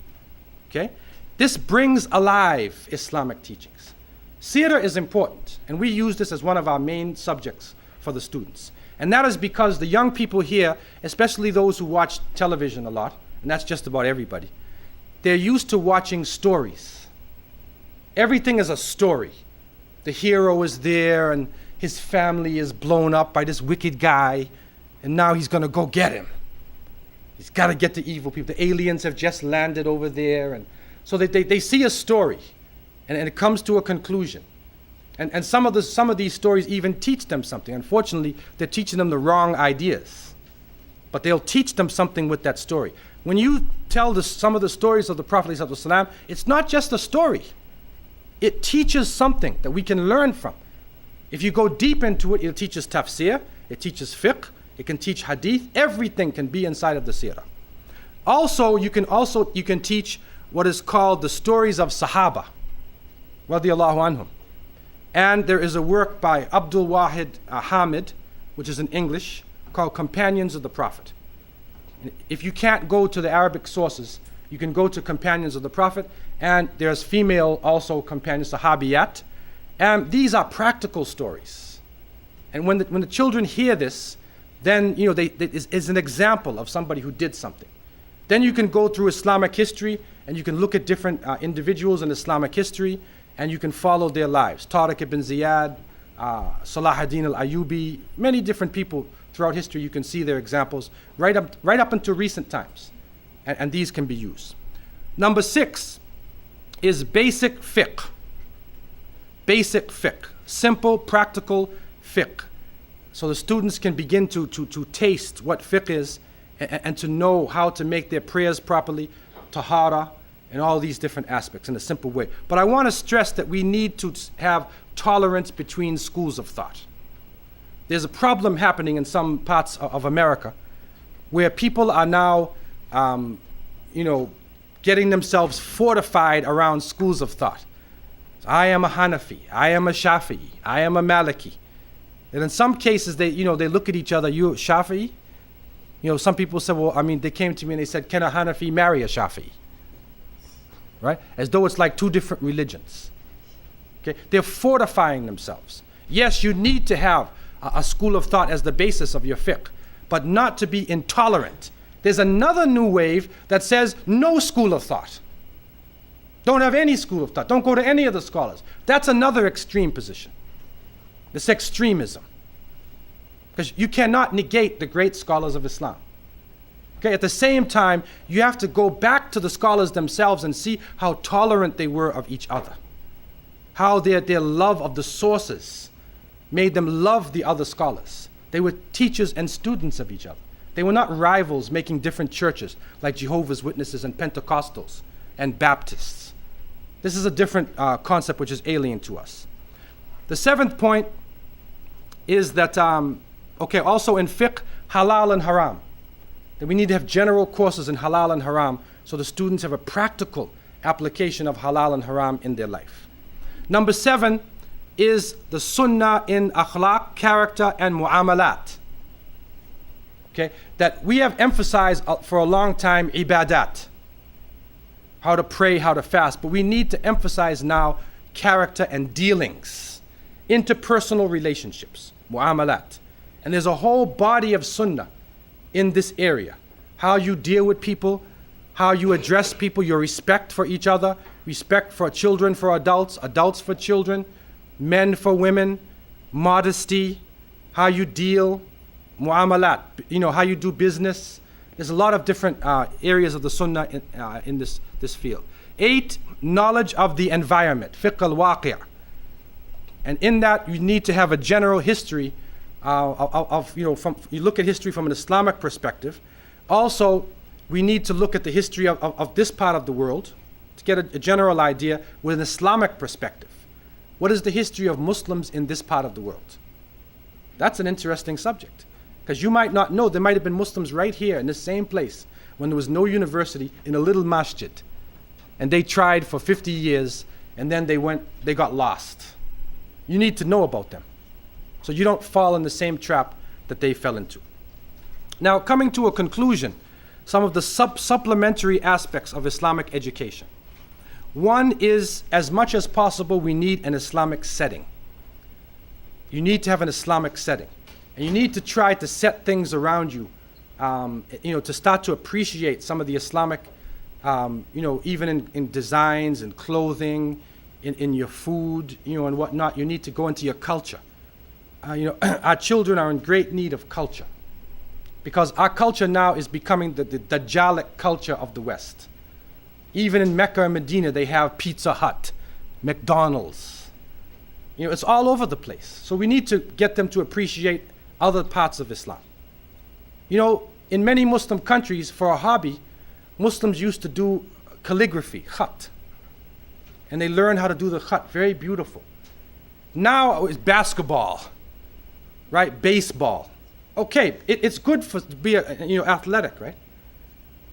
Okay? This brings alive Islamic teachings. Seerah is important, and we use this as one of our main subjects for the students. And that is because the young people here, especially those who watch television a lot, and that's just about everybody, they're used to watching stories. Everything is a story. The hero is there and his family is blown up by this wicked guy, and now he's gonna go get him. He's gotta get the evil people. The aliens have just landed over there, and so they see a story, and it comes to a conclusion. And some of these stories even teach them something. Unfortunately, they're teaching them the wrong ideas, but they'll teach them something with that story. When you tell some of the stories of the Prophet ﷺ, it's not just a story. It teaches something that we can learn from. If you go deep into it, it teaches tafsir, it teaches fiqh, it can teach hadith. Everything can be inside of the seerah. Also, you can teach what is called the stories of Sahaba, radiyallahu anhum. And there is a work by Abdullah Hakim, which is in English, called Companions of the Prophet. If you can't go to the Arabic sources, you can go to Companions of the Prophet, and there's female also companions, Sahabiyat. And these are practical stories. And when the children hear this, then is an example of somebody who did something. Then you can go through Islamic history, and you can look at different individuals in Islamic history, and you can follow their lives. Tariq ibn Ziyad, Salah ad-Din al-Ayyubi, many different people throughout history. You can see their examples right up into recent times, and these can be used. Number 6 is basic fiqh. Basic fiqh, simple, practical fiqh. So the students can begin to taste what fiqh is and to know how to make their prayers properly, tahara, and all these different aspects in a simple way. But I want to stress that we need to have tolerance between schools of thought. There's a problem happening in some parts of America where people are now, getting themselves fortified around schools of thought. I am a Hanafi, I am a Shafi'i, I am a Maliki. And in some cases, they look at each other, you Shafi'i? Some people say, they came to me and they said, can a Hanafi marry a Shafi'i? Right? As though it's like 2 different religions. Okay? They're fortifying themselves. Yes, you need to have a school of thought as the basis of your fiqh, but not to be intolerant. There's another new wave that says no school of thought. Don't have any school of thought. Don't go to any of the scholars. That's another extreme position. This extremism. Because you cannot negate the great scholars of Islam. Okay, at the same time, you have to go back to the scholars themselves and see how tolerant they were of each other. How their love of the sources made them love the other scholars. They were teachers and students of each other. They were not rivals making different churches like Jehovah's Witnesses and Pentecostals and Baptists. This is a different concept which is alien to us. The seventh point is that, also in fiqh, halal and haram. That we need to have general courses in halal and haram so the students have a practical application of halal and haram in their life. Number 7 is the sunnah in akhlaq, character, and mu'amalat. Okay, that we have emphasized for a long time ibadat, how to pray, how to fast, but we need to emphasize now character and dealings, interpersonal relationships, mu'amalat. And there's a whole body of sunnah in this area. How you deal with people, how you address people, your respect for each other, respect for children, for adults, adults for children, men for women, modesty, how you deal, mu'amalat, how you do business. There's a lot of different areas of the sunnah in this field. 8, knowledge of the environment, fiqh al-waqi'. And in that, you need to have a general history you look at history from an Islamic perspective. Also, we need to look at the history of this part of the world to get a general idea with an Islamic perspective. What is the history of Muslims in this part of the world? That's an interesting subject, because you might not know there might have been Muslims right here in this same place when there was no university, in a little masjid, and they tried for 50 years and then they got lost. You need to know about them so you don't fall in the same trap that they fell into. Now, coming to a conclusion, some of the supplementary aspects of Islamic education. One is, as much as possible, we need an Islamic setting. You need to have an Islamic setting. And you need to try to set things around you, to start to appreciate some of the Islamic, even in designs and clothing, in your food, and whatnot. You need to go into your culture. Our children are in great need of culture, because our culture now is becoming the Dajjalic culture of the West. Even in Mecca and Medina, they have Pizza Hut, McDonald's. It's all over the place. So we need to get them to appreciate other parts of Islam. In many Muslim countries, for a hobby, Muslims used to do calligraphy, khat. And they learn how to do the khat, very beautiful. Now it's basketball, right? Baseball. Okay, it's good to be athletic, right?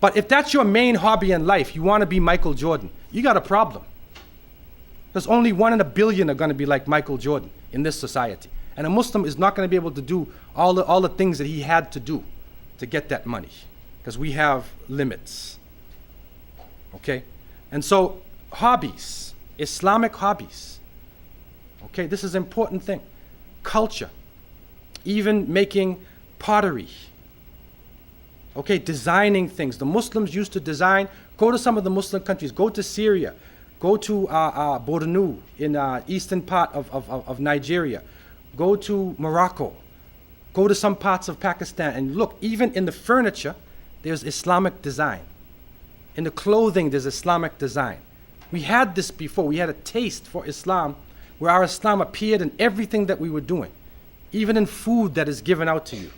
But if that's your main hobby in life, you want to be Michael Jordan, you got a problem. There's only 1 in a billion are going to be like Michael Jordan in this society. And a Muslim is not going to be able to do all the things that he had to do to get that money, because we have limits. Okay? And so hobbies, Islamic hobbies. Okay, this is an important thing. Culture, even making pottery. Okay, designing things. The Muslims used to design. Go to some of the Muslim countries. Go to Syria. Go to Bornu in eastern part of Nigeria. Go to Morocco. Go to some parts of Pakistan and look, even in the furniture, there's Islamic design. In the clothing, there's Islamic design. We had this before. We had a taste for Islam where our Islam appeared in everything that we were doing, even in food that is given out to you.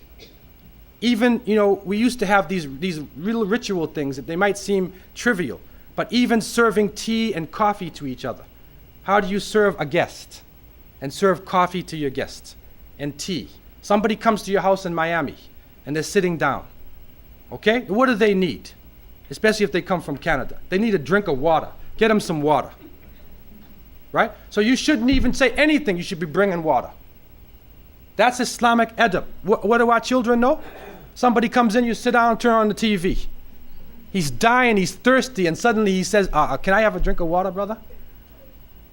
Even, we used to have these real ritual things that they might seem trivial, but even serving tea and coffee to each other. How do you serve a guest and serve coffee to your guests and tea? Somebody comes to your house in Miami and they're sitting down. Okay? What do they need? Especially if they come from Canada. They need a drink of water. Get them some water. Right? So you shouldn't even say anything. You should be bringing water. That's Islamic adab. What do our children know? Somebody comes in, you sit down, turn on the TV. He's dying, he's thirsty, and suddenly he says, can I have a drink of water, brother?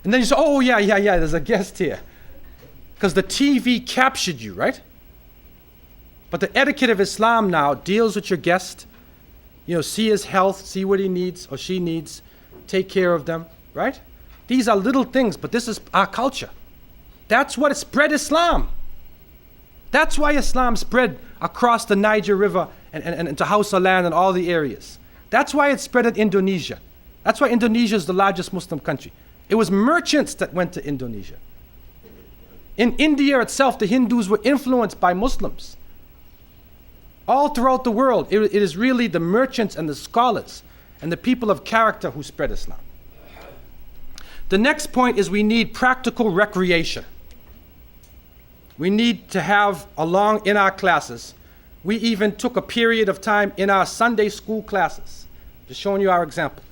And then you say, oh, yeah, there's a guest here. Because the TV captured you, right? But the etiquette of Islam now deals with your guest. See his health, see what he needs or she needs, take care of them, right? These are little things, but this is our culture. That's what spread Islam. That's why Islam spread across the Niger River and to Hausa land and all the areas. That's why it spread in Indonesia. That's why Indonesia is the largest Muslim country. It was merchants that went to Indonesia. In India itself, the Hindus were influenced by Muslims. All throughout the world, it is really the merchants and the scholars and the people of character who spread Islam. The next point is we need practical recreation. We need to have along in our classes. We even took a period of time in our Sunday school classes. Just showing you our example.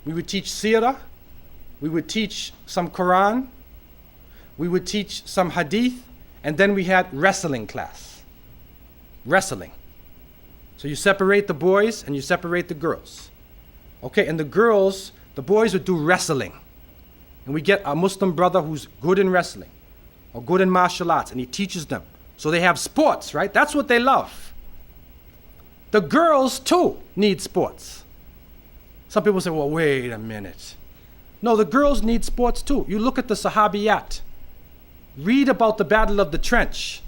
We would teach seerah, we would teach some Quran, we would teach some hadith, and then we had wrestling class. Wrestling. So you separate the boys and you separate the girls. Okay, and the boys would do wrestling. And we get a Muslim brother who's good in wrestling or good in martial arts, and he teaches them. So they have sports, right? That's what they love. The girls too need sports. Some people say, well, wait a minute. No, the girls need sports too. You look at the Sahabiyat. Read about the Battle of the Trench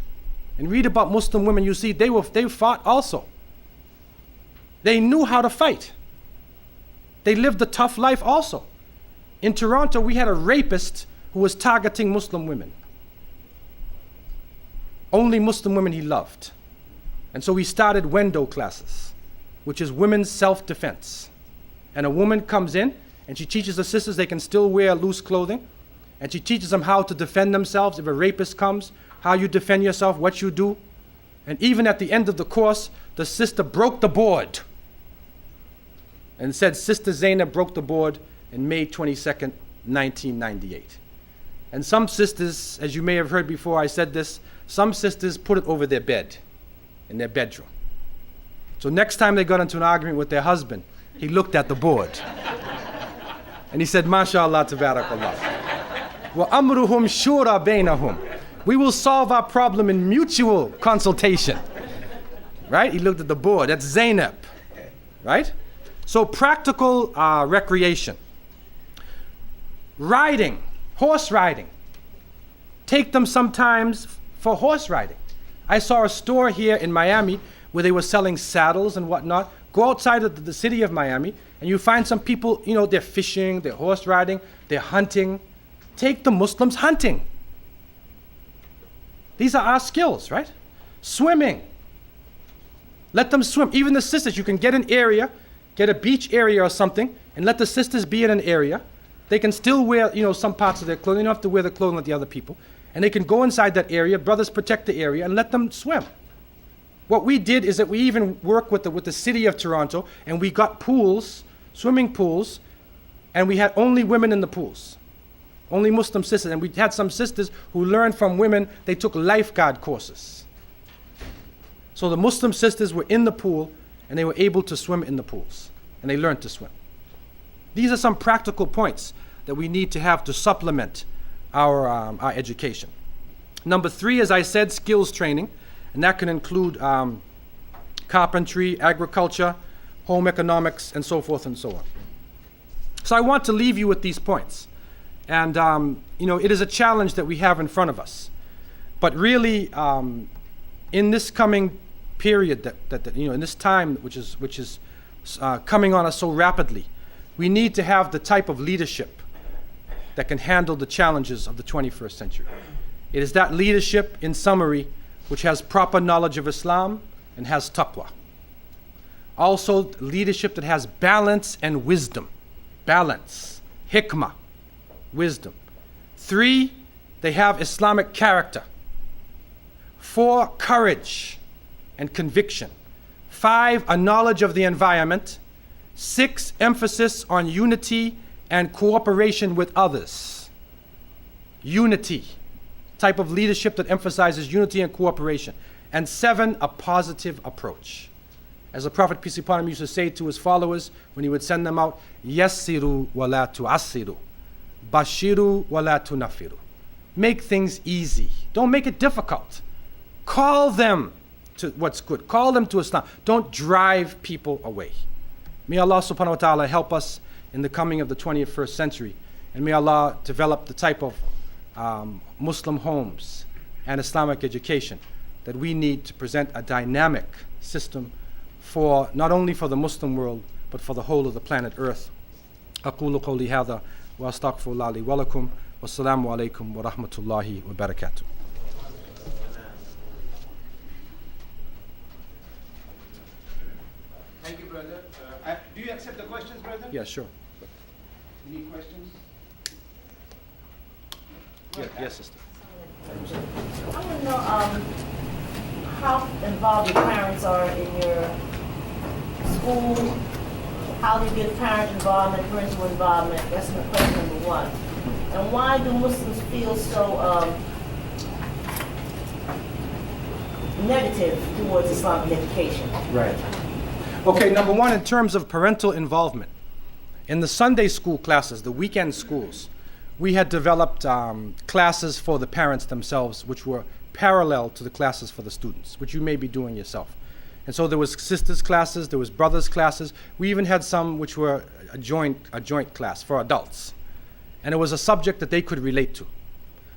and read about Muslim women. You see, they fought also. They knew how to fight. They lived a tough life also. In Toronto, we had a rapist who was targeting Muslim women. Only Muslim women he loved. And so we started Wendo classes, which is women's self-defense. And a woman comes in and she teaches the sisters they can still wear loose clothing. And she teaches them how to defend themselves if a rapist comes, how you defend yourself, what you do. And even at the end of the course, the sister broke the board and said Sister Zainab broke the board in May 22nd, 1998. And some sisters, as you may have heard before I said this, some sisters put it over their bed, in their bedroom. So next time they got into an argument with their husband, he looked at the board. And he said, MashaAllah, tabarakallah. Wa amruhum shura bainahum. We will solve our problem in mutual consultation. Right? He looked at the board. That's Zainab. Right? So practical recreation. Riding, horse riding. Take them sometimes for horse riding. I saw a store here in Miami where they were selling saddles and whatnot. Go outside of the city of Miami and you find some people, you know, they're fishing, they're horse riding, they're hunting. Take the Muslims hunting. These are our skills, right? Swimming. Let them swim. Even the sisters, you can get an area, get a beach area or something, and let the sisters be in an area. They can still wear, you know, some parts of their clothing. They don't have to wear the clothing like the other people. And they can go inside that area, brothers protect the area, and let them swim. What we did is that we even worked with the city of Toronto, and we got pools, swimming pools, and we had only women in the pools. Only Muslim sisters. And we had some sisters who learned from women, they took lifeguard courses. So the Muslim sisters were in the pool, and they were able to swim in the pools. And they learned to swim. These are some practical points that we need to have to supplement our education. Number 3, as I said, skills training. And that can include carpentry, agriculture, home economics, and so forth and so on. So I want to leave you with these points. And, you know, it is a challenge that we have in front of us. But really, in this coming period, that you know, in this time which is coming on us so rapidly, we need to have the type of leadership that can handle the challenges of the 21st century. It is that leadership, in summary, which has proper knowledge of Islam and has taqwa. Also, leadership that has balance and wisdom. Balance, hikmah, wisdom. 3, they have Islamic character. 4, courage and conviction. 5, a knowledge of the environment. 6, emphasis on unity and cooperation with others. Unity, type of leadership that emphasizes unity and cooperation. And 7, a positive approach. As the Prophet, peace be upon him, used to say to his followers when he would send them out, yassiru wa la tu'assiru, bashiru wa la tunafiru. Make things easy. Don't make it difficult. Call them to what's good. Call them to Islam. Don't drive people away. May Allah subhanahu wa ta'ala help us in the coming of the 21st century. And may Allah develop the type of Muslim homes and Islamic education that we need to present a dynamic system for not only for the Muslim world, but for the whole of the planet Earth. أقول قولي هذا وأستغفر الله لي ولكم والسلام عليكم ورحمة الله وبركاته. Thank you, brother. Do you accept the questions, brother? Yeah, sure. Any questions? Yes, sister. I want to know how involved your parents are in your school. How do you get parent involvement, parental involvement? That's my question number one. And why do Muslims feel so negative towards Islamic education? Right. Okay, number one, in terms of parental involvement, in the Sunday school classes, the weekend schools, we had developed classes for the parents themselves, which were parallel to the classes for the students, which you may be doing yourself. And so there was sisters classes, there was brothers classes. We even had some which were a joint class for adults. And it was a subject that they could relate to.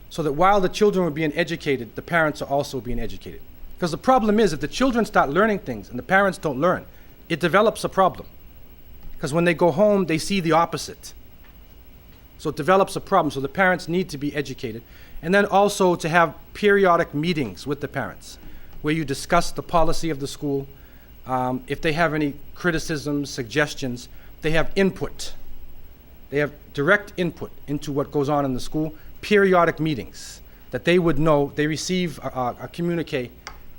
So that while the children were being educated, the parents are also being educated. Because the problem is, if the children start learning things and the parents don't learn, it develops a problem. Because when they go home, they see the opposite. So it develops a problem. So the parents need to be educated. And then also to have periodic meetings with the parents, where you discuss the policy of the school. If they have any criticisms, suggestions, they have input. They have direct input into what goes on in the school. Periodic meetings that they would know. They receive a communique,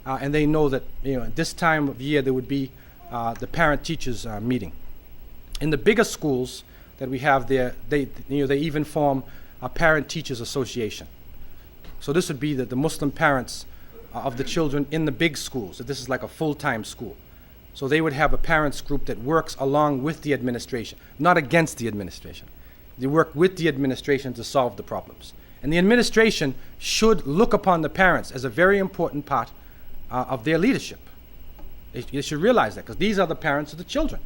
and they know that at this time of year there would be the parent-teachers meeting. In the bigger schools that we have there, they even form a parent-teachers association. So this would be the Muslim parents of the children in the big schools. So this is like a full-time school. So they would have a parents group that works along with the administration, not against the administration. They work with the administration to solve the problems. And the administration should look upon the parents as a very important part of their leadership. They should realize that, because these are the parents of the children.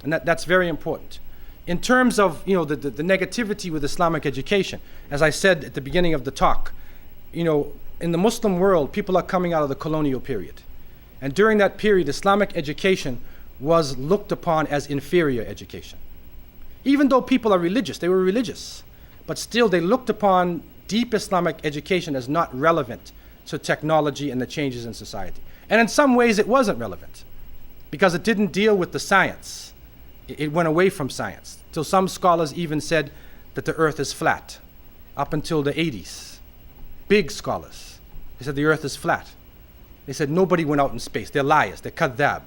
And that's very important. In terms of the negativity with Islamic education, as I said at the beginning of the talk, in the Muslim world, people are coming out of the colonial period. And during that period, Islamic education was looked upon as inferior education. Even though people are religious, they were religious, but still they looked upon deep Islamic education as not relevant to technology and the changes in society. And in some ways it wasn't relevant, because it didn't deal with the science. It went away from science, till some scholars even said that the earth is flat, up until the 80s. Big scholars. They said the earth is flat. They said nobody went out in space. They're liars. They're kadhab.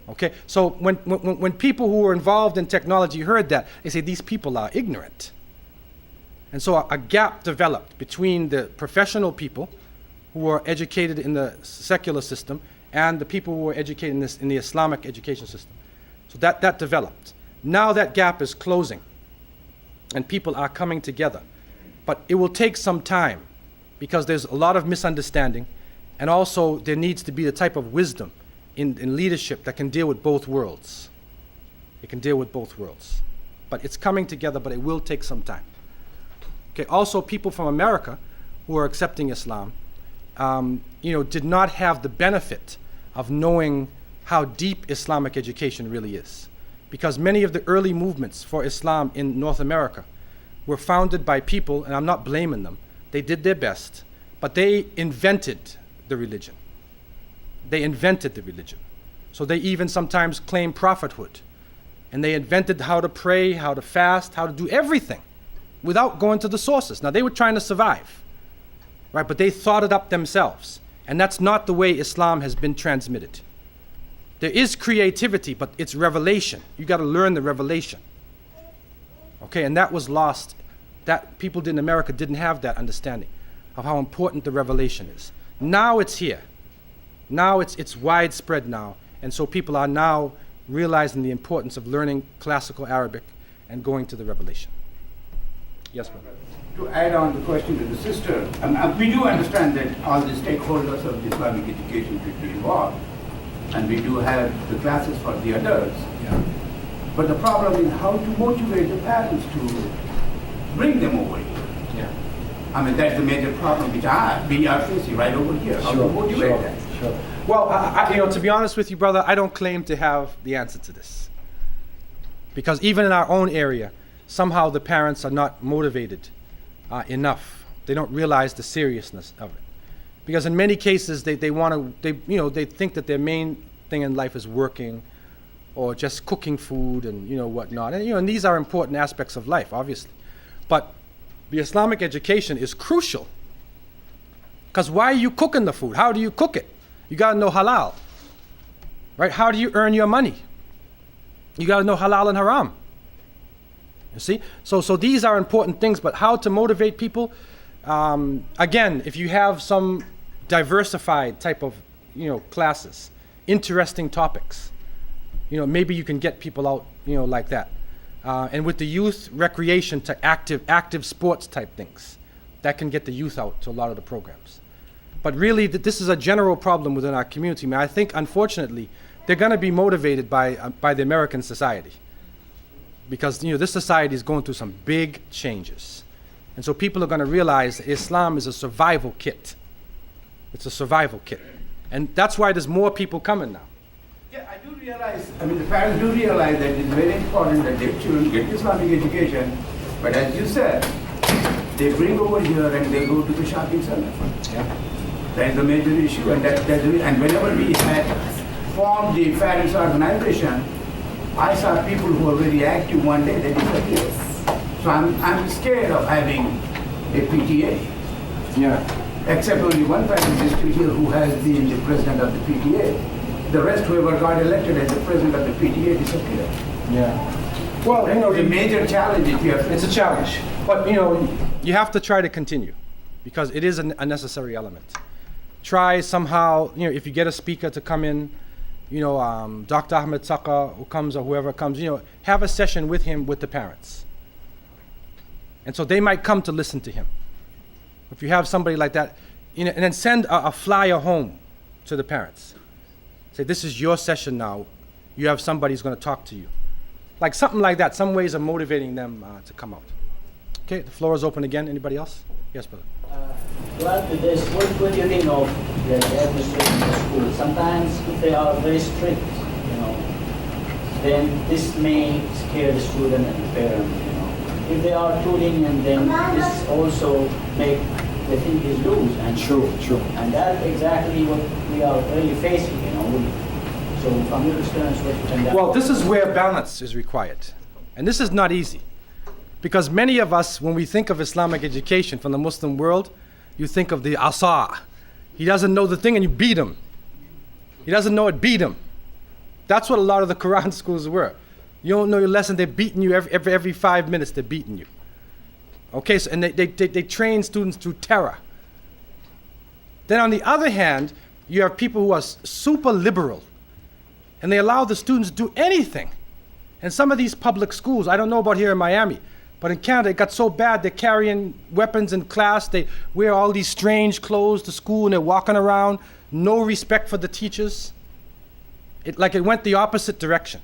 Okay? So when people who were involved in technology heard that, they say these people are ignorant. And so a gap developed between the professional people who were educated in the secular system and the people who were educated in the Islamic education system. So that developed. Now that gap is closing and people are coming together. But it will take some time, because there's a lot of misunderstanding, and also there needs to be the type of wisdom in leadership that can deal with both worlds. It can deal with both worlds. But it's coming together, but it will take some time. Okay, also people from America who are accepting Islam, did not have the benefit of knowing how deep Islamic education really is. Because many of the early movements for Islam in North America were founded by people, and I'm not blaming them, they did their best, but they invented the religion. They invented the religion. So they even sometimes claim prophethood. And they invented how to pray, how to fast, how to do everything without going to the sources. Now they were trying to survive, right? But they thought it up themselves. And that's not the way Islam has been transmitted. There is creativity, but it's revelation. You got to learn the revelation. Okay, and that was lost. That people in America didn't have that understanding of how important the revelation is. Now it's here. Now it's widespread now. And so people are now realizing the importance of learning classical Arabic and going to the revelation. Yes, brother. To add on the question to the sister, we do understand that all the stakeholders of the Islamic education should be involved. And we do have the classes for the adults. Yeah. But the problem is how to motivate the parents to bring them over here. Yeah. I mean, that's the major problem which we are facing right over here. How to motivate them. Sure. Well, to be honest with you, brother, I don't claim to have the answer to this. Because even in our own area, somehow the parents are not motivated enough. They don't realize the seriousness of it. Because in many cases, they think that their main thing in life is working or just cooking food and whatnot. And these are important aspects of life, obviously. But the Islamic education is crucial. Because why are you cooking the food? How do you cook it? You got to know halal, right? How do you earn your money? You got to know halal and haram. You see? So these are important things, but how to motivate people? Again, if you have some diversified type of, classes, interesting topics, maybe you can get people out, like that. And with the youth, recreation to active sports type things, that can get the youth out to a lot of the programs. But really, this is a general problem within our community. I think, unfortunately, they're going to be motivated by the American society, because this society is going through some big changes, and so people are going to realize that Islam is a survival kit. It's a survival kit, and that's why there's more people coming now. Yeah, I do realize. The parents do realize that it's very important that their children get Islamic education. But as you said, they bring over here and they go to the shopping center. Yeah. That is the major issue, and and whenever we had formed the parents' organization, I saw people who were very active one day, they disappeared. So I'm scared of having a PTA. Yeah. Except only one parent is still here who has been the president of the PTA. The rest, whoever got elected as the president of the PTA, disappeared. Yeah. Well, the major challenge is here. It's a challenge, but you have to try to continue, because it is a necessary element. Try somehow, if you get a speaker to come in, Dr. Ahmed Saka who comes, or whoever comes, have a session with him with the parents. And so they might come to listen to him. If you have somebody like that, and then send a flyer home to the parents. Say, this is your session now. You have somebody who's going to talk to you. Like something like that, some ways of motivating them to come out. Okay, the floor is open again. Anybody else? Yes, brother. Well, with this, what do you think of the administration of the school? Sometimes if they are very strict, then this may scare the student and the parent, If they are too lenient, then this also make the thinkers lose. And True. And that's exactly what we are really facing, So from your experience, what you can... Well, this is where balance is required. And this is not easy. Because many of us, when we think of Islamic education from the Muslim world, you think of the asa. He doesn't know the thing and you beat him. He doesn't know it, beat him. That's what a lot of the Quran schools were. You don't know your lesson, they're beating you every 5 minutes, they're beating you. Okay, so, and they train students through terror. Then on the other hand, you have people who are super liberal, and they allow the students to do anything. And some of these public schools, I don't know about here in Miami, but in Canada, it got so bad, they're carrying weapons in class, they wear all these strange clothes to school, and they're walking around, no respect for the teachers. It went the opposite direction.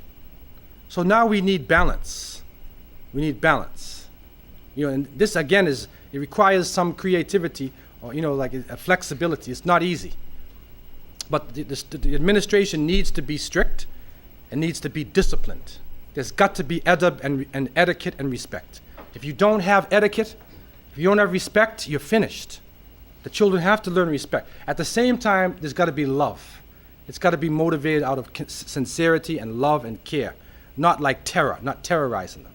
So now we need balance. We need balance. And this again it requires some creativity, or a flexibility. It's not easy. But the administration needs to be strict and needs to be disciplined. There's got to be adab and etiquette and respect. If you don't have etiquette, if you don't have respect, you're finished. The children have to learn respect. At the same time, there's got to be love. It's got to be motivated out of sincerity and love and care, not like terror, not terrorizing them.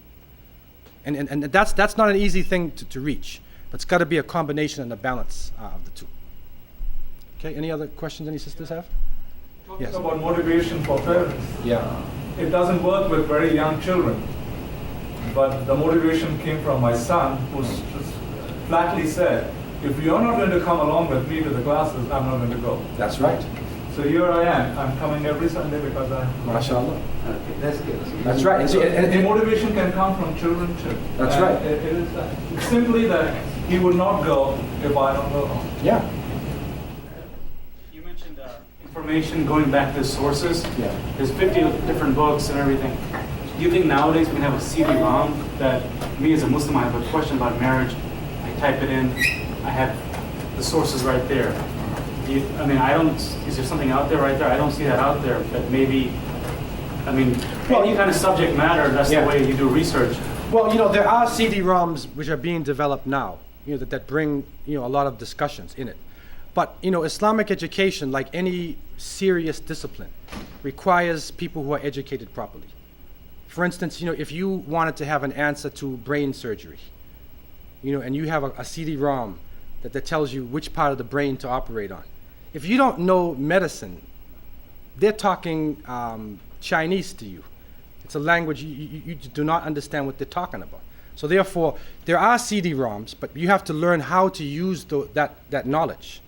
And that's not an easy thing to reach, but it's got to be a combination and a balance of the two. Okay, any other questions any sisters have? Talking Yes. about motivation for parents. Yeah. It doesn't work with very young children. But the motivation came from my son, who flatly said, if you're not going to come along with me to the classes, I'm not going to go. That's right. So here I am. I'm coming every Sunday because MashaAllah. Okay, that's good. That's right. And the motivation can come from children too. That's And right. It is it's simply that he would not go if I don't go. Yeah. You mentioned information going back to sources. Yeah. There's 50 different books and everything. Do you think nowadays we can have a CD-ROM that me as a Muslim, I have a question about marriage, I type it in, I have the sources right there. Do I mean, I don't, is there something out there right there? I don't see that out there, but maybe, I mean, any kind of subject matter, that's Yeah. the way you do research. Well, there are CD-ROMs which are being developed now, that bring, a lot of discussions in it. But, Islamic education, like any serious discipline, requires people who are educated properly. For instance, if you wanted to have an answer to brain surgery, and you have a CD-ROM that tells you which part of the brain to operate on. If you don't know medicine, they're talking Chinese to you. It's a language you do not understand what they're talking about. So therefore, there are CD-ROMs, but you have to learn how to use that knowledge.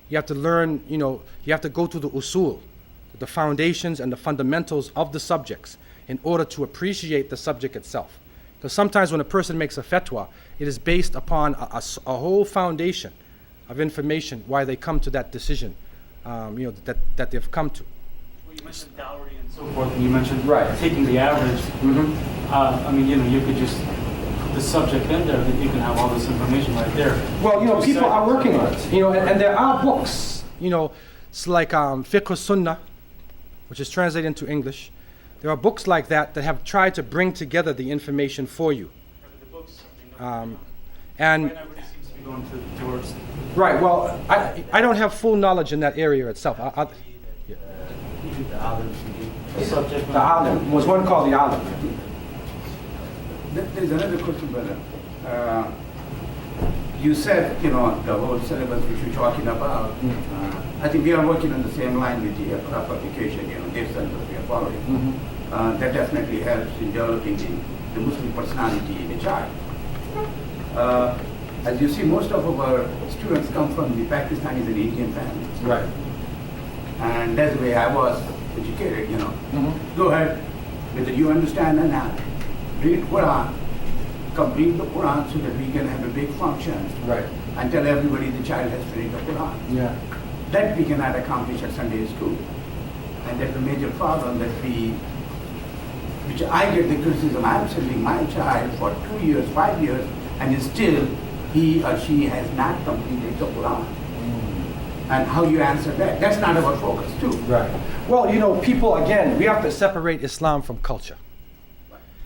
You have to learn, you have to go to the usul, the foundations and the fundamentals of the subjects in order to appreciate the subject itself. Because sometimes when a person makes a fatwa, it is based upon a whole foundation of information why they come to that decision, that they've come to. Well, you mentioned dowry and so forth, and you mentioned Right. taking the average. Mm-hmm. I mean, you could just put the subject in there, that you can have all this information right there. Well, Two people are seconds. working on it, and there are books, it's like Fiqh Sunnah, which is translated into English. There are books like that have tried to bring together the information for you. The books, And right now everybody seems to be going towards. right, well, I don't have full knowledge in that area itself. The subject The Alim was one called the Alim. There's another question, brother. You said, the whole syllabus which you're talking about, I think we are working on the same line with the publication, their syllabus we are following. That definitely helps in developing the Muslim personality in a child. As you see, most of our students come from the Pakistanis and Indian families. Right. And that's the way I was educated, Go ahead, whether you understand or not, read Quran, complete the Quran so that we can have a big function Right. and tell everybody the child has to read the Quran. Yeah. That we cannot accomplish at Sunday school. And that's a major problem which I get the criticism. I'm sending my child for 2 years, 5 years, and still he or she has not completed the Quran. And how you answer that? That's not our focus too. Right. Well, people, again, we have to separate Islam from culture.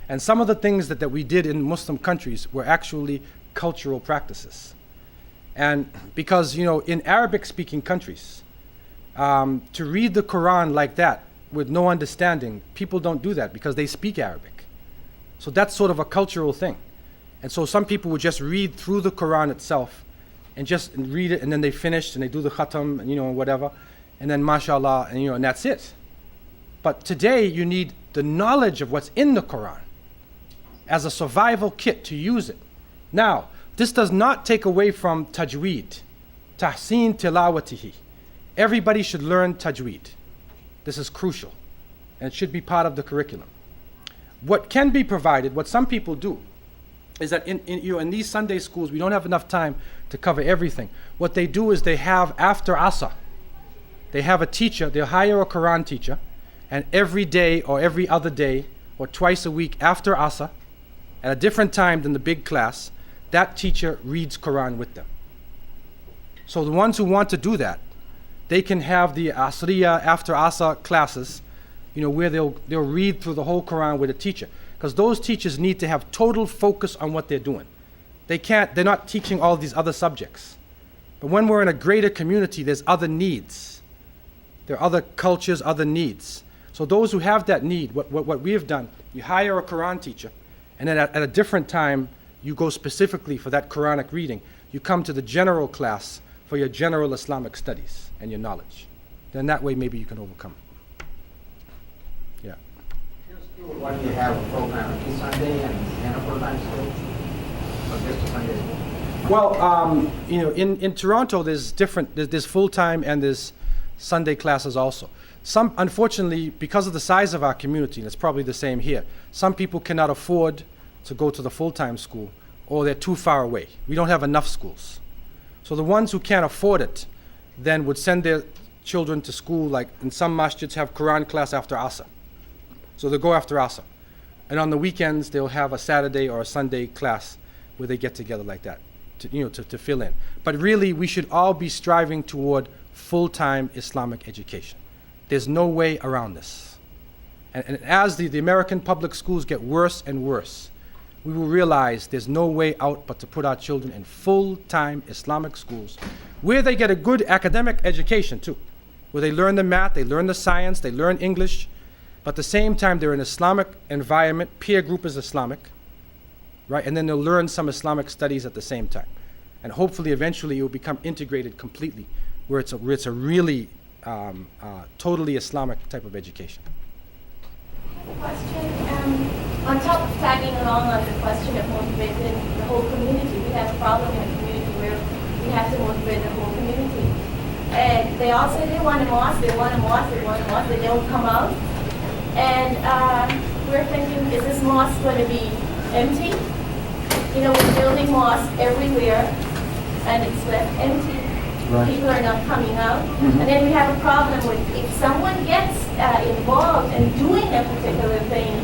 And some of the things that we did in Muslim countries were actually cultural practices. And because, in Arabic-speaking countries, to read the Quran like that with no understanding, people don't do that because they speak Arabic. So that's sort of a cultural thing. And so some people would just read through the Quran itself and just read it, and then they finish and they do the khatam, and whatever, and then mashallah, and that's it. But today you need the knowledge of what's in the Quran as a survival kit to use it. Now, this does not take away from tajweed, tahseen tilawatihi. Everybody should learn tajweed. This is crucial, and it should be part of the curriculum. What can be provided, what some people do, is that in these Sunday schools, we don't have enough time to cover everything. What they do is they have, after Asr, they have a teacher, they'll hire a Quran teacher, and every day or every other day or twice a week after Asr, at a different time than the big class, that teacher reads Quran with them. So the ones who want to do that, they can have the Asriya after Asr classes, where they'll read through the whole Quran with a teacher. Because those teachers need to have total focus on what they're doing. They're not teaching all these other subjects. But when we're in a greater community, there's other needs. There are other cultures, other needs. So those who have that need, what we have done, you hire a Quran teacher, and then at a different time, you go specifically for that Quranic reading. You come to the general class for your general Islamic studies and your knowledge. Then that way maybe you can overcome it. Yeah. Why do you have a program every Sunday and a full-time school? Or just a Sunday school? Well, in Toronto, there's full-time and there's Sunday classes also. Some, unfortunately, because of the size of our community, and it's probably the same here, some people cannot afford to go to the full-time school, or they're too far away. We don't have enough schools. So the ones who can't afford it then would send their children to school, like in some masjids have Quran class after Asr. So they'll go after Asr. And on the weekends, they'll have a Saturday or a Sunday class where they get together like that, to fill in. But really, we should all be striving toward full-time Islamic education. There's no way around this. And as the American public schools get worse and worse, we will realize there's no way out but to put our children in full-time Islamic schools where they get a good academic education too, where they learn the math, they learn the science, they learn English, but at the same time they're in an Islamic environment, peer group is Islamic, right? And then they'll learn some Islamic studies at the same time. And hopefully eventually it will become integrated completely, where it's a really totally Islamic type of education. Question. On top of tagging along on the question of motivating the whole community, we have a problem in a community where we have to motivate the whole community. And they all say they want a mosque, they want a mosque, they want a mosque, they don't come out. And we're thinking, is this mosque going to be empty? You know, we're building mosques everywhere, and it's left empty. Right. People are not coming out. And then we have a problem with if someone gets involved in doing a particular thing,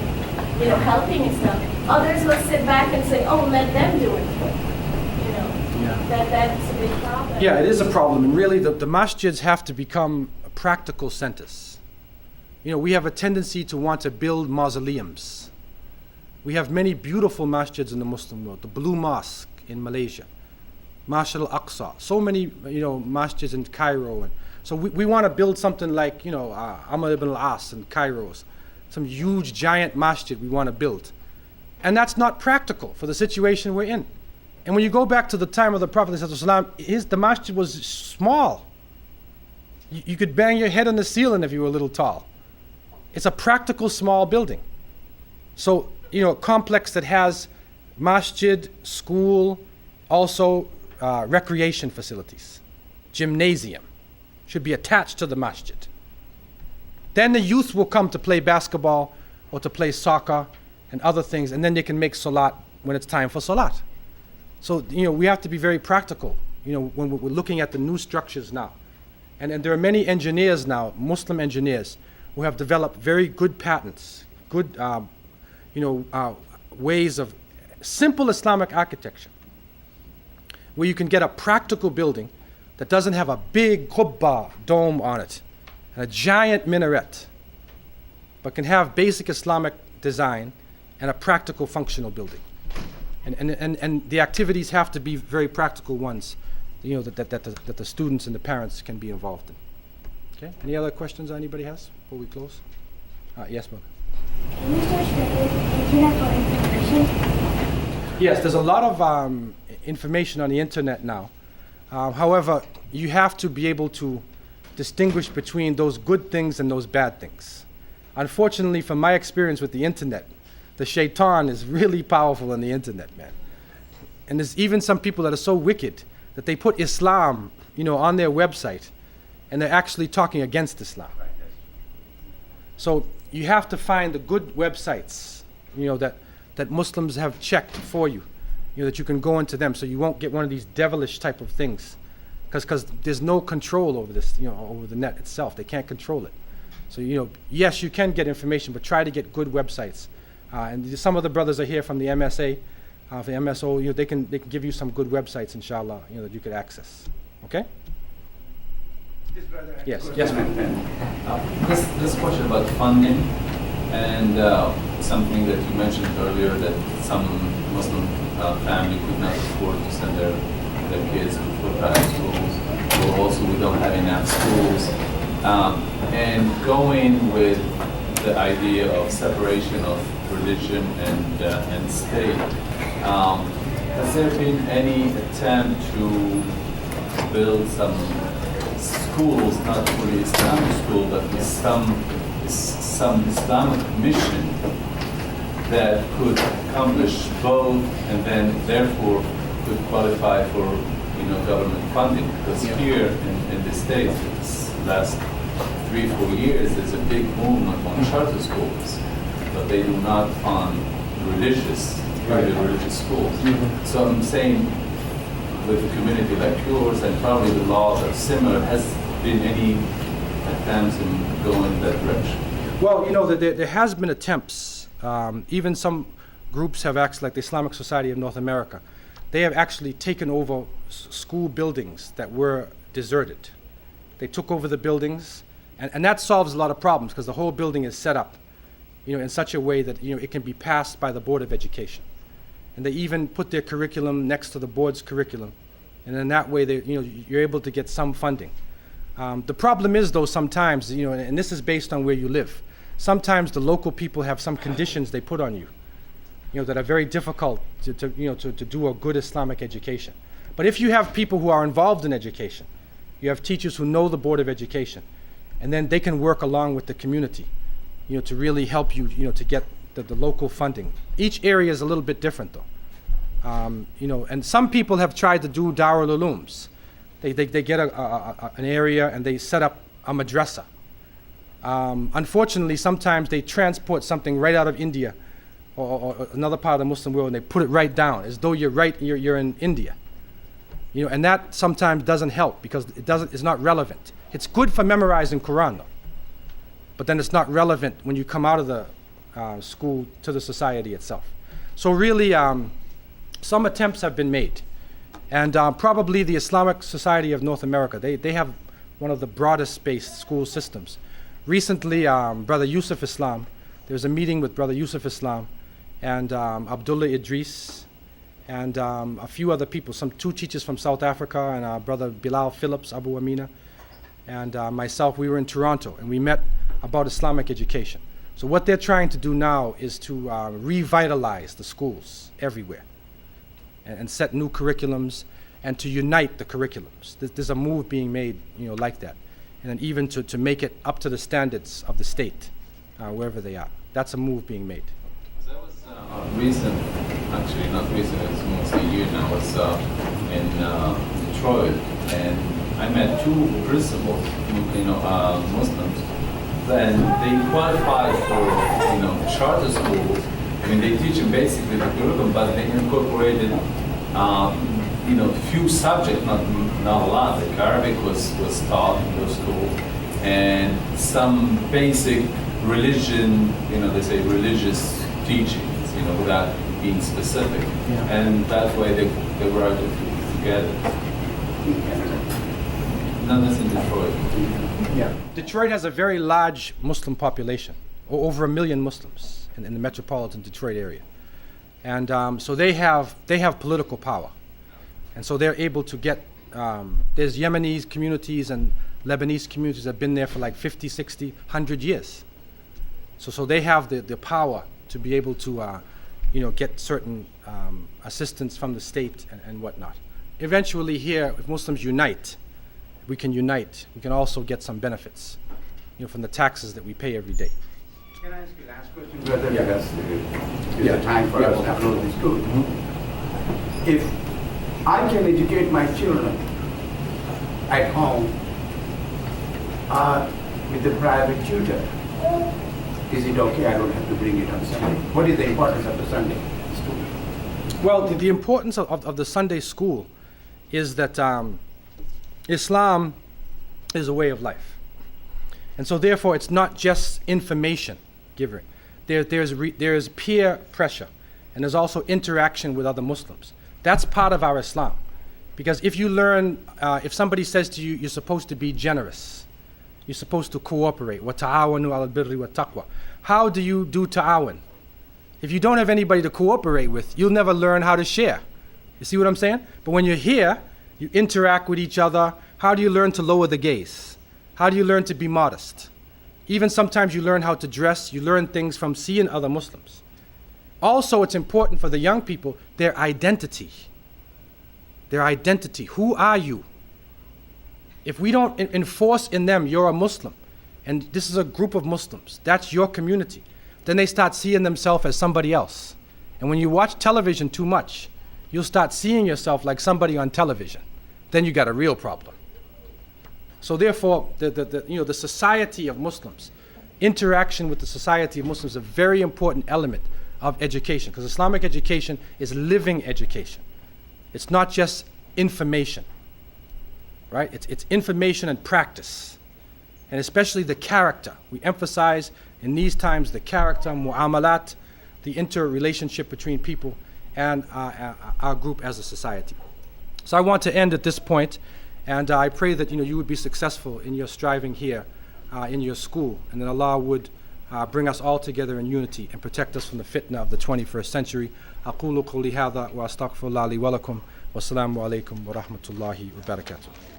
you know, helping and stuff, others will sit back and say, oh, let them do it. You know, that's a big problem. Yeah, it is a problem. And really the masjids have to become practical centers. You know, we have a tendency to want to build mausoleums. We have many beautiful masjids in the Muslim world. The Blue Mosque in Malaysia, Masjid al-Aqsa, so many, you know, masjids in Cairo. And so we want to build something like, you know, Amr ibn al-As in Cairo, some huge giant masjid we want to build. And that's not practical for the situation we're in. And when you go back to the time of the Prophet ﷺ, the masjid was small. You could bang your head on the ceiling if you were a little tall. It's a practical small building. So, you know, a complex that has masjid, school, also recreation facilities, gymnasium, should be attached to the masjid. Then the youth will come to play basketball or to play soccer and other things, and then they can make salat when it's time for salat. So, you know, we have to be very practical, you know, when we're looking at the new structures now. And there are many engineers now, Muslim engineers, who have developed very good patents, good, ways of simple Islamic architecture, where you can get a practical building that doesn't have a big qubba dome on it and a giant minaret, but can have basic Islamic design and a practical functional building. And the activities have to be very practical ones, you know, that the students and the parents can be involved in. Okay, any other questions anybody has before we close? Yes, brother. Can you search the internet for information? Yes, there's a lot of information on the internet now. However, you have to be able to distinguish between those good things and those bad things. Unfortunately, from my experience with the internet, the shaitan is really powerful on the internet, man. And there's even some people that are so wicked that they put Islam, you know, on their website, and they're actually talking against Islam. So you have to find the good websites, you know, that Muslims have checked for you, you know, that you can go into them, so you won't get one of these devilish type of things, because there's no control over this, you know, over the net itself. They can't control it. So, you know, yes, you can get information, but try to get good websites. And some of the brothers are here from the MSA, the MSO. You know, they can give you some good websites, inshallah, you know, that you could access. Okay? Yes, yes, ma'am. This question about funding and something that you mentioned earlier, that some Muslim family could not afford to send their kids to private schools, or also we don't have enough schools. And going with the idea of separation of religion and state, has there been any attempt to build some schools, not only Islamic school, but with some Islamic mission that could accomplish both, and then therefore could qualify for, you know, government funding? Because here in the States, this last 3-4 years, there's a big movement on charter schools, but they do not fund religious schools. So I'm saying, with a community like yours, and probably the laws are similar, has been any attempts in going that direction? Well, you know, there has been attempts. Even some groups have actually, like the Islamic Society of North America, they have actually taken over school buildings that were deserted. They took over the buildings, and that solves a lot of problems because the whole building is set up, in such a way that it can be passed by the Board of Education. And they even put their curriculum next to the board's curriculum, and in that way, you're able to get some funding. The problem is, though, sometimes, and this is based on where you live. Sometimes the local people have some conditions they put on you, that are very difficult to do a good Islamic education. But if you have people who are involved in education, you have teachers who know the Board of Education, and then they can work along with the community, to really help you, to get the local funding. Each area is a little bit different, though. And some people have tried to do Darul Ulooms. They get an area and they set up a madrasa. Unfortunately, sometimes they transport something right out of India or another part of the Muslim world, and they put it right down as though you're in India. And that sometimes doesn't help because it's not relevant. It's good for memorizing Quran, though, but then it's not relevant when you come out of the school to the society itself. So really, some attempts have been made, and probably the Islamic Society of North America, they have one of the broadest based school systems. Recently, Brother Yusuf Islam, there was a meeting with Brother Yusuf Islam and Abdullah Idris and a few other people, two teachers from South Africa, and Brother Bilal Phillips, Abu Amina, and myself. We were in Toronto, and we met about Islamic education. So what they're trying to do now is to revitalize the schools everywhere and set new curriculums and to unite the curriculums. There's a move being made, like that. And then even to make it up to the standards of the state, wherever they are. That's a move being made. That was recent, actually not recent, it's almost a year now. I was in Detroit, and I met two principals, Muslims. Then they qualified for, charter schools. I mean, they teach them basically the curriculum, but they incorporated, few subjects, not a lot. Like Arabic was taught in those schools, and some basic religion, they say religious teachings, without being specific. Yeah. And that way they were able to together. No, that's in Detroit. Yeah. Detroit has a very large Muslim population, over 1 million Muslims in the metropolitan Detroit area. And so they have political power. And so they're able to get, there's Yemenis communities and Lebanese communities that have been there for like 50, 60, 100 years. So they have the power to be able to, get certain assistance from the state and whatnot. Eventually here, if Muslims unite, we can also get some benefits, from the taxes that we pay every day. Can I ask you last question, brother? Because it's time for us to close this school. Mm-hmm. If I can educate my children at home with a private tutor, is it okay? I don't have to bring it on Sunday. What is the importance of the Sunday school? Well, the importance of the Sunday school is that Islam is a way of life. And so therefore it's not just information giving. There's peer pressure, and there's also interaction with other Muslims. That's part of our Islam. Because if you learn, if somebody says to you, you're supposed to be generous, you're supposed to cooperate. وَتَعَاوَنُوا عَلَى الْبِرِّ وَالتَّقْوَى. How do you do ta'awun? If you don't have anybody to cooperate with, you'll never learn how to share. You see what I'm saying? But when you're here, you interact with each other. How do you learn to lower the gaze? How do you learn to be modest? Even sometimes you learn how to dress. You learn things from seeing other Muslims. Also, it's important for the young people, their identity. Their identity. Who are you? If we don't enforce in them, you're a Muslim, and this is a group of Muslims, that's your community, then they start seeing themselves as somebody else. And when you watch television too much, you'll start seeing yourself like somebody on television. Then you got a real problem. So therefore, the society of Muslims, interaction with the society of Muslims is a very important element of education, because Islamic education is living education. It's not just information, right? It's information and practice, and especially the character. We emphasize in these times the character, mu'amalat, the interrelationship between people and our group as a society. So I want to end at this point And I pray that you would be successful in your striving here in your school, and that Allah would bring us all together in unity and protect us from the fitna of the 21st century. أقول قولي هذا وأستغفر الله لي ولكم والسلام عليكم ورحمة الله وبركاته.